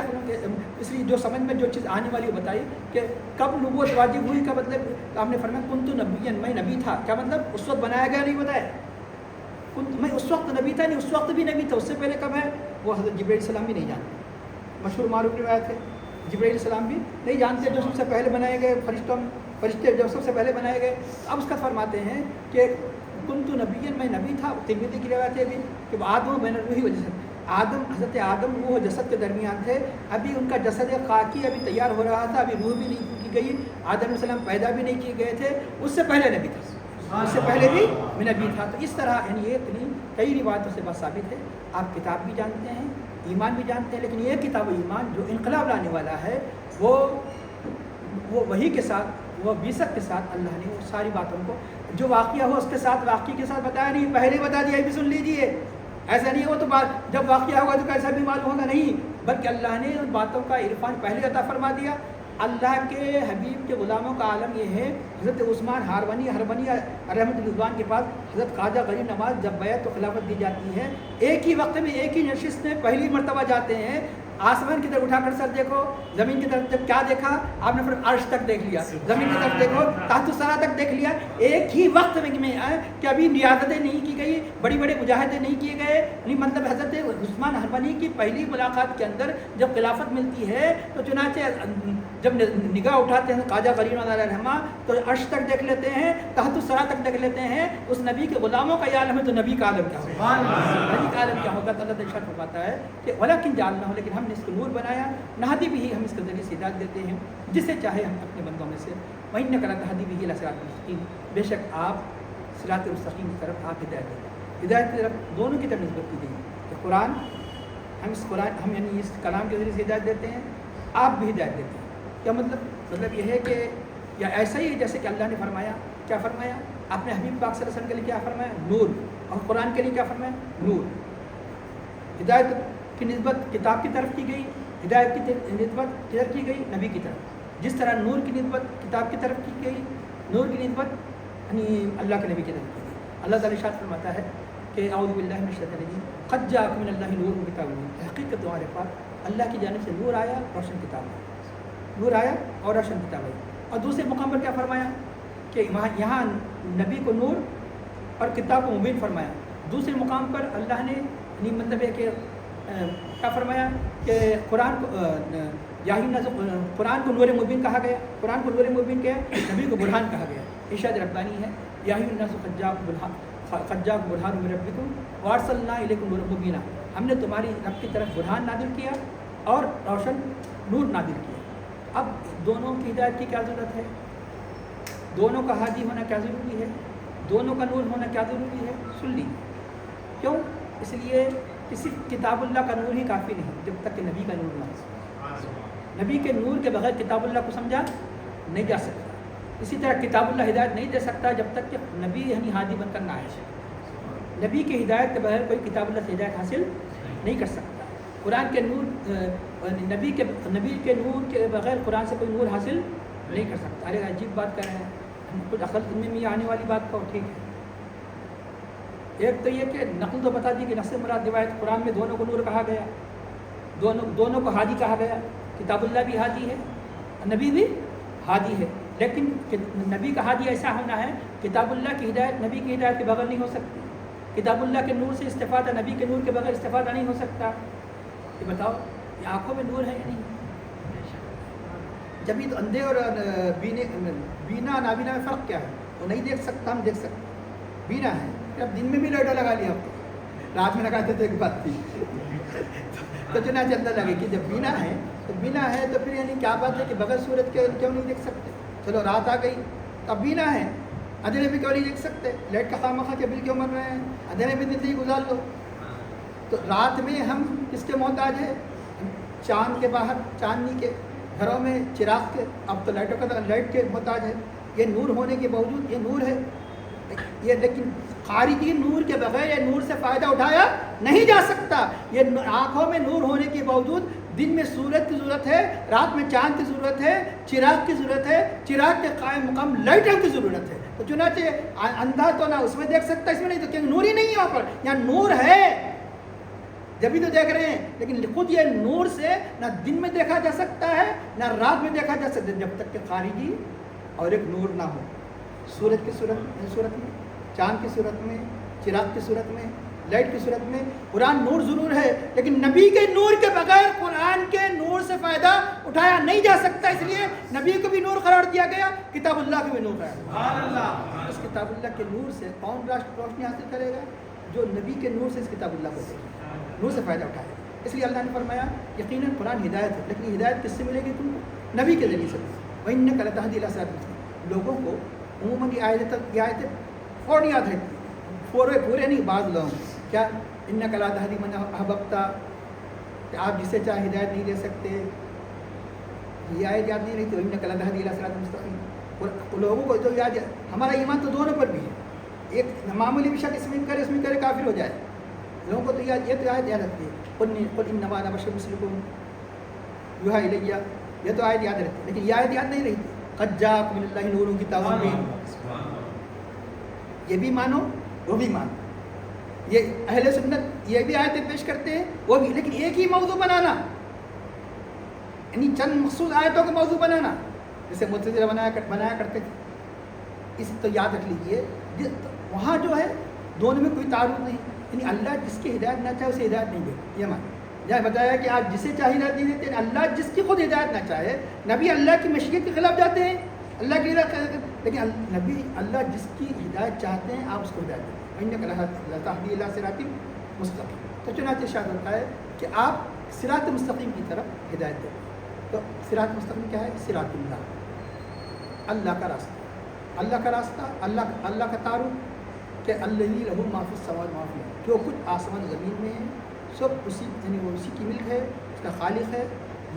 اس لیے جو سمجھ میں جو چیز آنے والی وہ بتائی کہ کب نبوت واجب ہوئی کا مطلب آپ نے فرمایا کنت نبیا، میں نبی تھا، کیا مطلب اس وقت بنایا گیا نہیں بتایا، میں اس وقت نبی تھا نہیں، اس وقت بھی نبی تھا، اس سے پہلے کب ہے وہ حضرت جبرائیل علیہ السلام بھی نہیں جانتے، مشہور معروف روایت ہے، جبرائیل علیہ السلام بھی نہیں جانتے، جو سب سے پہلے بنائے گئے فرشتے جو سب سے پہلے بنائے گئے۔ اب اس کا فرماتے ہیں کہ کنت نبی، میں نبی تھا، ترمذی کی روایت ہے بھی کہ آدم بین الروح و جسد، آدم حضرت آدم روح و جسد کے درمیان تھے، ابھی ان کا جسد خاکی ابھی تیار ہو رہا تھا، ابھی روح بھی نہیں کی گئی، آدم علیہ السلام پیدا بھی نہیں کیے گئے تھے، اس سے پہلے نبی تھا، اس سے پہلے بھی میں نبی تھا۔ تو اس طرح یعنی یہ اتنی کئی روایتوں سے بات ثابت ہے۔ آپ کتاب بھی جانتے ہیں، ایمان بھی جانتے ہیں، لیکن یہ کتاب ایمان جو انقلاب لانے والا ہے وہ وحی کے ساتھ، وہ بیسک کے ساتھ اللہ نے وہ ساری باتوں کو جو واقعہ ہو اس کے ساتھ واقعے کے ساتھ بتایا نہیں، پہلے بتا دیا، یہ بھی سن لیجیے، ایسا نہیں ہو تو بات جب واقعہ ہوگا تو کیسا بھی معلوم ہوگا، نہیں، بلکہ اللہ نے ان باتوں کا عرفان پہلے عطا فرما دیا۔ اللہ کے حبیب کے غلاموں کا عالم یہ ہے، حضرت عثمان ہرونی رحمۃ رضوان کے پاس حضرت خواجہ غریب نواز جب بیعت و خلافت دی جاتی ہے، ایک ہی وقت میں ایک ہی نشست میں پہلی مرتبہ جاتے ہیں، آسمان کی طرف اٹھا کر سر دیکھو، زمین کی طرف جب کیا دیکھا آپ نے، پھر عرش تک دیکھ لیا، زمین کی طرف دیکھو تحت الثری تک دیکھ لیا، ایک ہی وقت میں کہ ابھی ریاضتیں نہیں کی گئی، بڑی بڑے مجاہدے نہیں کیے گئے، نہیں مطلب حضرت عثمان ہرونی کی پہلی ملاقات کے اندر جب خلافت ملتی ہے تو چنانچہ جب نگاہ اٹھاتے ہیں خواجہ غریب نواز علیہ رحمہ تو عرش تک دیکھ لیتے ہیں، تحت الثری تک دیکھ لیتے ہیں، اس نبی کے غلاموں کا یہ عالم ہے تو نبی کا عالم کیا ہوگا، نبی کا عالم کیا ہوگا؟ تو اللہ ارشاد فرماتا ہے کہ ولیکن جعلناہ، لیکن ہم نے اس کو نور بنایا، نہدی بھی ہم اس کے ذریعے سے ہدایت دیتے ہیں جسے چاہے ہم اپنے بندوں میں سے، وَإِنَّكَ لَتَهْدِي بِهِ إِلَىٰ صِرَاطٍ مُسْتَقِيمٍ، بے شک آپ صراط مستقیم کی طرف آپ ہدایت دیتے ہیں، ہدایت کی طرف دونوں کی طرف نسبت کی گئی کہ قرآن ہم یعنی اس کلام کے ذریعے سے ہدایت دیتے ہیں، آپ بھی ہدایت دیتے ہیں۔ کیا مطلب یہ ہے کہ یا ایسا ہی ہے جیسے کہ اللہ نے فرمایا، کیا فرمایا اپنے حبیب پاک صلی اللہ علیہ وسلم کے لیے، کیا فرمایا نور، اور قرآن کے لیے کیا فرمایا نور۔ ہدایت کی نسبت کتاب کی طرف کی گئی، ہدایت کی نسبت کدھر کی گئی؟ نبی کی طرف، جس طرح نور کی نسبت کتاب کی طرف کی گئی، نور کی نسبت یعنی اللہ کے نبی کی طرف کی گئی۔ اللہ تعالیٰ ارشاد فرماتا ہے کہ اعوذ باللہ من الشیطان الرجیم قد جاءکم من اللہ نور و کتاب مبین، حقیقت تمہارے پاس اللہ کی جانب سے نور آیا، روشن کتاب آئی، نور آیا اور روشن کتاب آئی۔ اور دوسرے مقام پر کیا فرمایا کہ یہاں نبی کو نور اور کتاب کو مبین فرمایا، دوسرے مقام پر اللہ نے مطلب ہے کہ کیا فرمایا کہ قرآن کو نور مبین کہا گیا. قرآن کو نور مبین کیا ہے, نبی کو برہان کہا گیا. ارشاد ربانی ہے یا ایھا الناس قد جاءکم برہان من ربکم وارسلنا الیکم نورا مبینا. ہم نے تمہاری رب کی طرف برہان نازل کیا اور روشن نور نازل کیا. اب دونوں کی ہدایت کی کیا ضرورت ہے؟ دونوں کا ہادی ہونا کیا ضروری ہے؟ دونوں کا نور ہونا کیا ضروری ہے؟ سن لیجیے. کیوں؟ اس لیے کہ صرف کتاب اللہ کا نور ہی کافی نہیں جب تک کہ نبی کا نور نہ ہو. نبی کے نور کے بغیر کتاب اللہ کو سمجھا نہیں جا سکتا. اسی طرح کتاب اللہ ہدایت نہیں دے سکتا جب تک کہ نبی یعنی ہادی بن کر نہ آئے. نبی کی ہدایت کے بغیر کوئی کتاب اللہ سے ہدایت حاصل نہیں کر سکتا. قرآن کے نور نبی کے نور کے بغیر قرآن سے کوئی نور حاصل نہیں کر سکتا. ارے عجیب بات کر رہے ہیں, کچھ عقل میں آنے والی بات کہو. ٹھیک ہے, ایک تو یہ کہ نقل تو بتا دی کہ نص مراد روایت. قرآن میں دونوں کو نور کہا گیا, دونوں کو ہادی کہا گیا. کتاب اللہ بھی ہادی ہے, نبی بھی ہادی ہے. لیکن نبی کا ہادی ایسا ہونا ہے, کتاب اللہ کی ہدایت نبی کی ہدایت کے بغیر نہیں ہو سکتی. کتاب اللہ کے نور سے استفادہ نبی کے نور کے بغیر استفادہ نہیں ہو سکتا. یہ بتاؤ, یہ آنکھوں میں نور ہے یا نہیں؟ جبھی تو اندھے اور بینا نابینا میں فرق کیا ہے؟ وہ نہیں دیکھ سکتا, ہم دیکھ سکتے. بینا ہے, اب دن میں بھی لائٹر لگا لیا, آپ کو رات میں لگاتے تو ایک بات تھی. تو چنانچہ اندر لگے کہ جب بینا ہے تو پھر یعنی کیا بات ہے کہ بغیر صورت کے کیوں نہیں دیکھ سکتے؟ چلو رات آ گئی, اب بینا ہے, اندھیرے میں کیوں نہیں دیکھ سکتے؟ لائٹ کا خواہ مخواہ کے بل کیوں مر رہے ہیں؟ اندھیرے میں زندگی گزار لو. تو رات میں ہم کس کے محتاج ہیں؟ چاند کے باہر, چاندنی کے گھروں میں چراغ کے. اب تو لائٹ کے محتاج ہے. یہ نور ہونے کے باوجود یہ نور ہے یہ, لیکن خارجی نور کے بغیر یہ نور سے فائدہ اٹھایا نہیں جا سکتا. یہ آنکھوں میں نور ہونے کے باوجود دن میں سورج کی ضرورت ہے, رات میں چاند کی ضرورت ہے, چراغ کی ضرورت ہے, چراغ کے قائم مقام لائٹوں کی ضرورت ہے. تو چنانچہ اندھا تو نہ اس میں دیکھ سکتا, اس میں نہیں, تو کیونکہ نور ہی نہیں ہے. وہاں پر یہاں نور ہے جبھی تو دیکھ رہے ہیں, لیکن خود یہ نور سے نہ دن میں دیکھا جا سکتا ہے نہ رات میں دیکھا جا سکتا, جب تک کہ خارجی اور ایک نور نہ ہو. سورج کی صورت میں, چاند کی صورت میں, چراغ کی صورت میں, لائٹ کی صورت میں. قرآن نور ضرور ہے, لیکن نبی کے نور کے بغیر قرآن کے نور سے فائدہ اٹھایا نہیں جا سکتا. اس لیے نبی کو بھی نور قرار دیا گیا, کتاب اللہ کو بھی نور قرار دیا. اس کتاب اللہ کے نور سے کون روشنی حاصل کرے گا؟ جو نبی کے نور سے اس کتاب اللہ کو نور سے فائدہ اٹھائے. اس لیے اللہ نے فرمایا یقیناً قرآن ہدایت ہے, لیکن ہدایت کس سے ملے گی تم کو؟ نبی کے ذریعے سے. وَإِنَّكَ لَتَهْدِي إِلَىٰ صِرَاطٍ مُسْتَقِيمٍ. لوگوں کو عموماً یہ آیتیں فوراً یاد رہتی ہیں, پورے نہیں, بعض لوگوں کیا اِنَّكَ لَا تَهْدِي مَنْ أَحْبَبْتَ, کہ آپ جسے چاہے ہدایت نہیں دے سکتے. یہ آیت یاد نہیں رہتی. وَإِنَّكَ لَا تَهْدِي إِلَىٰ صِرَاطٍ مُسْتَقِيمٍ. لوگوں کو تو یاد ہے. ہمارا ایمان تو دونوں پر بھی ہے. ایک معمولی بھی شک اس میں کرے کافر ہو جائے. لوگوں کو تو یہ تو آیت یاد رکھتی ہے, قُلْ إِنَّمَا أَنَا بَشَرٌ مِثْلُكُمْ يُوحَىٰ إِلَيَّ. یہ تو آیت یاد رہتی ہے, لیکن یہ آیت یاد نہیں رہتی. قَدْ جَاءَكُم مِّنَ اللَّهِ نُورٌ وَكِتَابٌ مُّبِينٌ. یہ بھی مانو وہ بھی مانو. یہ اہل سنت یہ بھی آیتیں پیش کرتے ہیں وہ بھی, لیکن ایک ہی موضوع بنانا, یعنی چند مخصوص آیتوں کا موضوع بنانا, جیسے معتزلہ بنایا کرتے تھے. اس تو یاد رکھ لیجیے, وہاں جو ہے دونوں میں کوئی تعارف نہیں. یعنی اللہ جس کی ہدایت نہ چاہے اسے ہدایت نہیں دے. یہ مان جہاں بتایا کہ آج جسے چاہے ہدایت نہیں دیتے. اللہ جس کی خود ہدایت نہ چاہے, نبی اللہ کی مشیت کے خلاف جاتے ہیں, اللہ کی ہدایت, لیکن نبی اللہ جس کی ہدایت چاہتے ہیں آپ اس کو ہدایت دیتے ہیں. اللہ تہدی الی صراط مستقیم. تو چنانچہ ارشاد ہوتا ہے کہ آپ صراط مستقیم کی طرف ہدایت دیں. تو صراط مستقیم کیا ہے؟ صراط اللہ, اللہ کا راستہ. اللہ کا راستہ, اللہ کا تعارف کہ الذی لہ ما فی السماوات و ما فی الارض. جو کچھ آسمان زمین میں ہے سب اسی, یعنی وہ اسی کی ملک ہے, اس کا خالق ہے,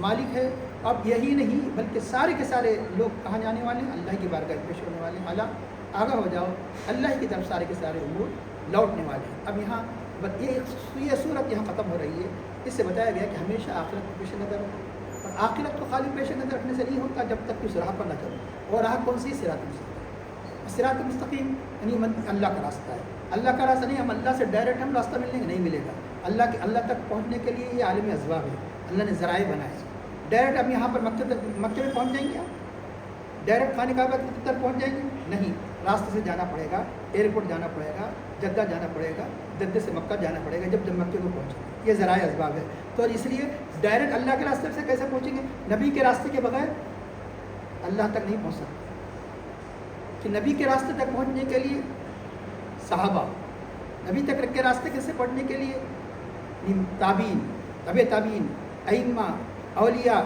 مالک ہے. اب یہی نہیں بلکہ سارے کے سارے لوگ کہاں جانے والے ہیں؟ اللہ کی بارگاہ پیش ہونے والے ہیں. اعلیٰ آگاہ ہو جاؤ, اللہ کی طرف سارے کے سارے امور لوٹنے والے ہیں. اب یہاں یہ صورت یہاں ختم ہو رہی ہے. اس سے بتایا گیا کہ ہمیشہ آخرت کو پیش نظر رکھو, اور آخرت کو خالی پیش نظر رکھنے سے نہیں ہوتا جب تک کہ اس راہ پر نہ چلو. اور راہ کون سی؟ صراط مستقیم. صراط مستقیم یعنی اللہ کا راستہ ہے. اللہ کا راستہ نہیں, ہم اللہ سے ڈائریکٹ ہم راستہ ملنے کا نہیں ملے گا. اللہ تک پہنچنے کے لیے یہ عالم اسباب ہے, اللہ نے ذرائع بنائے. ڈائریکٹ ہم یہاں پر مکے میں پہنچ جائیں گے, ڈائریکٹ خانہ کعبہ کی طرف پہنچ جائیں گے؟ نہیں, راستے سے جانا پڑے گا, ایئرپورٹ جانا پڑے گا, جدہ جانا پڑے گا، جدہ سے مکہ جانا پڑے گا جب مکے کو پہنچے، یہ ذرائع اسباب ہے۔ تو اس لیے ڈائریکٹ اللہ کے راستے سے کیسے پہنچیں گے؟ نبی کے راستے کے بغیر اللہ تک نہیں پہنچ سکتے، کہ نبی کے راستے تک پہنچنے کے لیے صحابہ، نبی تک کے راستے کیسے پڑھنے کے لیے تابعین، طب تابعین، ائمہ، اولیاء،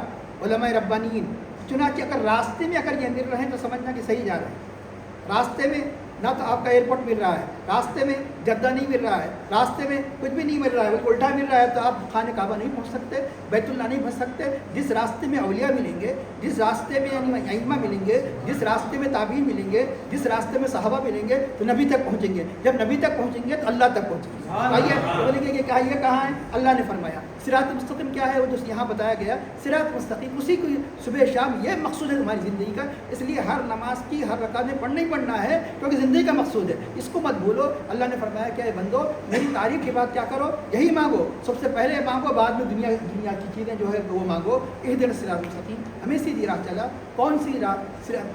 علماء ربانیین۔ چنانچہ اگر راستے میں اگر یہ مل رہے ہیں تو سمجھنا کہ صحیح جا رہے ہیں۔ راستے میں نہ تو آپ کا ایئرپورٹ مل رہا ہے، راستے میں جدہ نہیں مل رہا ہے، راستے میں کچھ بھی نہیں مل رہا ہے، بلکہ الٹا مل رہا ہے، تو آپ خانہ کعبہ نہیں پہنچ سکتے، بیت اللہ نہیں پہنچ سکتے۔ جس راستے میں اولیاء ملیں گے، جس راستے میں یعنی ائمہ ملیں گے، جس راستے میں تابعین ملیں گے، جس راستے میں صحابہ ملیں گے، تو نبی تک پہنچیں گے۔ جب نبی تک پہنچیں گے تو اللہ تک پہنچیں گے۔ آئیے بولیں گے کہ یہ کہاں ہے؟ اللہ نے فرمایا صراط مستقیم کیا ہے؟ وہ جو یہاں بتایا گیا صراط مستقیم، اسی کو صبح شام یہ مقصود ہے ہماری زندگی کا۔ اس لیے ہر نماز کی ہر رکعت میں پڑھنا ہی پڑھنا ہے، کیونکہ زندگی کا مقصود ہے، اس کو مت بھولو۔ اللہ نے فرمایا کہ اے بندو میری تعریف کے بعد کیا کرو؟ یہی مانگو، سب سے پہلے مانگو، بعد میں دنیا کی چیزیں جو ہے وہ مانگو۔ اہدنا الصراط المستقیم، ہمیں سیدھی راہ چلا۔ کون سی راہ؟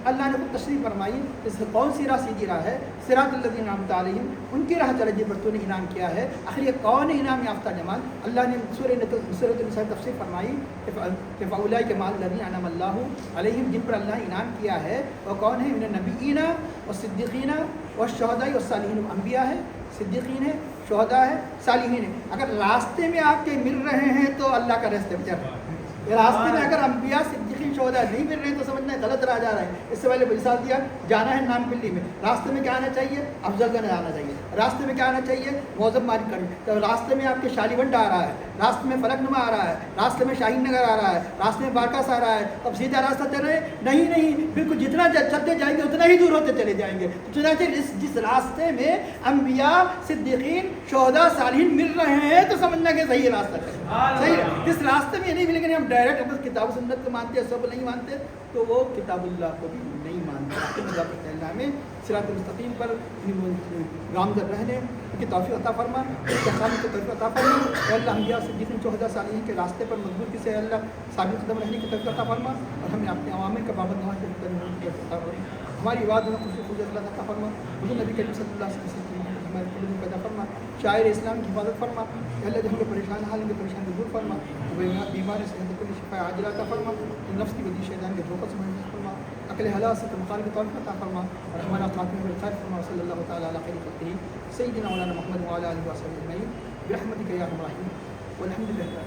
اللہ نے خود تشریح فرمائی اس کون سی راہ سیدھی راہ ہے؟ صراط الذین انعمت علیہم، ان کی راہ چلا جن پر تو نے انعام کیا ہے۔ آخر یہ کون انعام یافتہ جمال؟ اللہ نے سورۃ النساء تفسیر فرمائی کہ فاولئک مع الذین انعم اللہ علیہم، جن پر اللہ نے انعام کیا ہے وہ کون ہے؟ من النبیین والصدیقین والشہداء والصالحین، انبیاء ہے، صدیقین ہے، شہداء ہے، صالحین ہے۔ اگر راستے میں آپ کے مل رہے ہیں تو اللہ کا راستے پہ چل، راستے میں اگر انبیاء صدیقین شہداء نہیں مل رہے ہیں تو سمجھنا ہے غلط راہ جا رہا ہے۔ اس سے پہلے مثال دیا، جانا ہے نام پلی میں، راستے میں کیا آنا چاہیے؟ افضل گنج آنا چاہیے۔ راستے میں کیا آنا چاہیے؟ موزم مارک کریں۔ تو راستے میں آپ کے شالی بنڈ آ رہا ہے، راستے میں فلک نما آ رہا ہے، راستے میں شاہین نگر آ رہا ہے، راستے میں بارکاس آ رہا ہے، اب سیدھا راستہ چل رہے ہیں؟ نہیں، بالکل جتنا چلتے جائیں گے اتنا ہی دور ہوتے چلے جائیں گے۔ چنانچہ جس راستے میں انبیاء صدیقین شہداء صالحین مل رہے ہیں تو سمجھنا کہ صحیح راستہ ہے، صحیح ہے۔ جس راستے میں یہ نہیں ملیں گے، ہم ڈائریکٹ بس کتاب و سنت کو مانتے ہیں، سب نہیں مانتے، تو وہ کتاب اللہ کو بھی نہیں مانتے۔ اللہ میں صراط المستقیم پر گامزن رہنے کی توفیق عطا فرما، استقامت کی توفیق عطا فرما۔ اے اللہ انبیاء صدیقین شہداء صالحین کے راستے پر مضبوطی سے اللہ ثابت قدم رہنے کی توفیق عطا فرما، اور ہمیں اپنے عوامل کا پابند ہونے کی توفیق عطا فرما۔ ہماری عبادت میں خوشی اللہ عطا فرما، حضور نبی کریم صلی اللہ علیہ وسلم ہمارے قلوب میں پیدا فرما، شاعر اسلام کی حفاظت فرما۔ اے اللہ جو ہم کو پریشان حال ان کے پریشانی دور فرما، بیمار صحت کو شفا عاجلہ عطا فرما، نفس کی بدی شیطان کے دھوکہ سے محفوظ فرما، عقل حلال سے مخالف توفیق عطا فرما، اور ہمارا خاتمہ بالخیر فرما۔ صلی اللہ تعالیٰ علی خیر خلقہ سیدنا مولانا محمد وعلی آلہ وصحبہ اجمعین برحمتک یا ارحم الراحمین والحمد للہ۔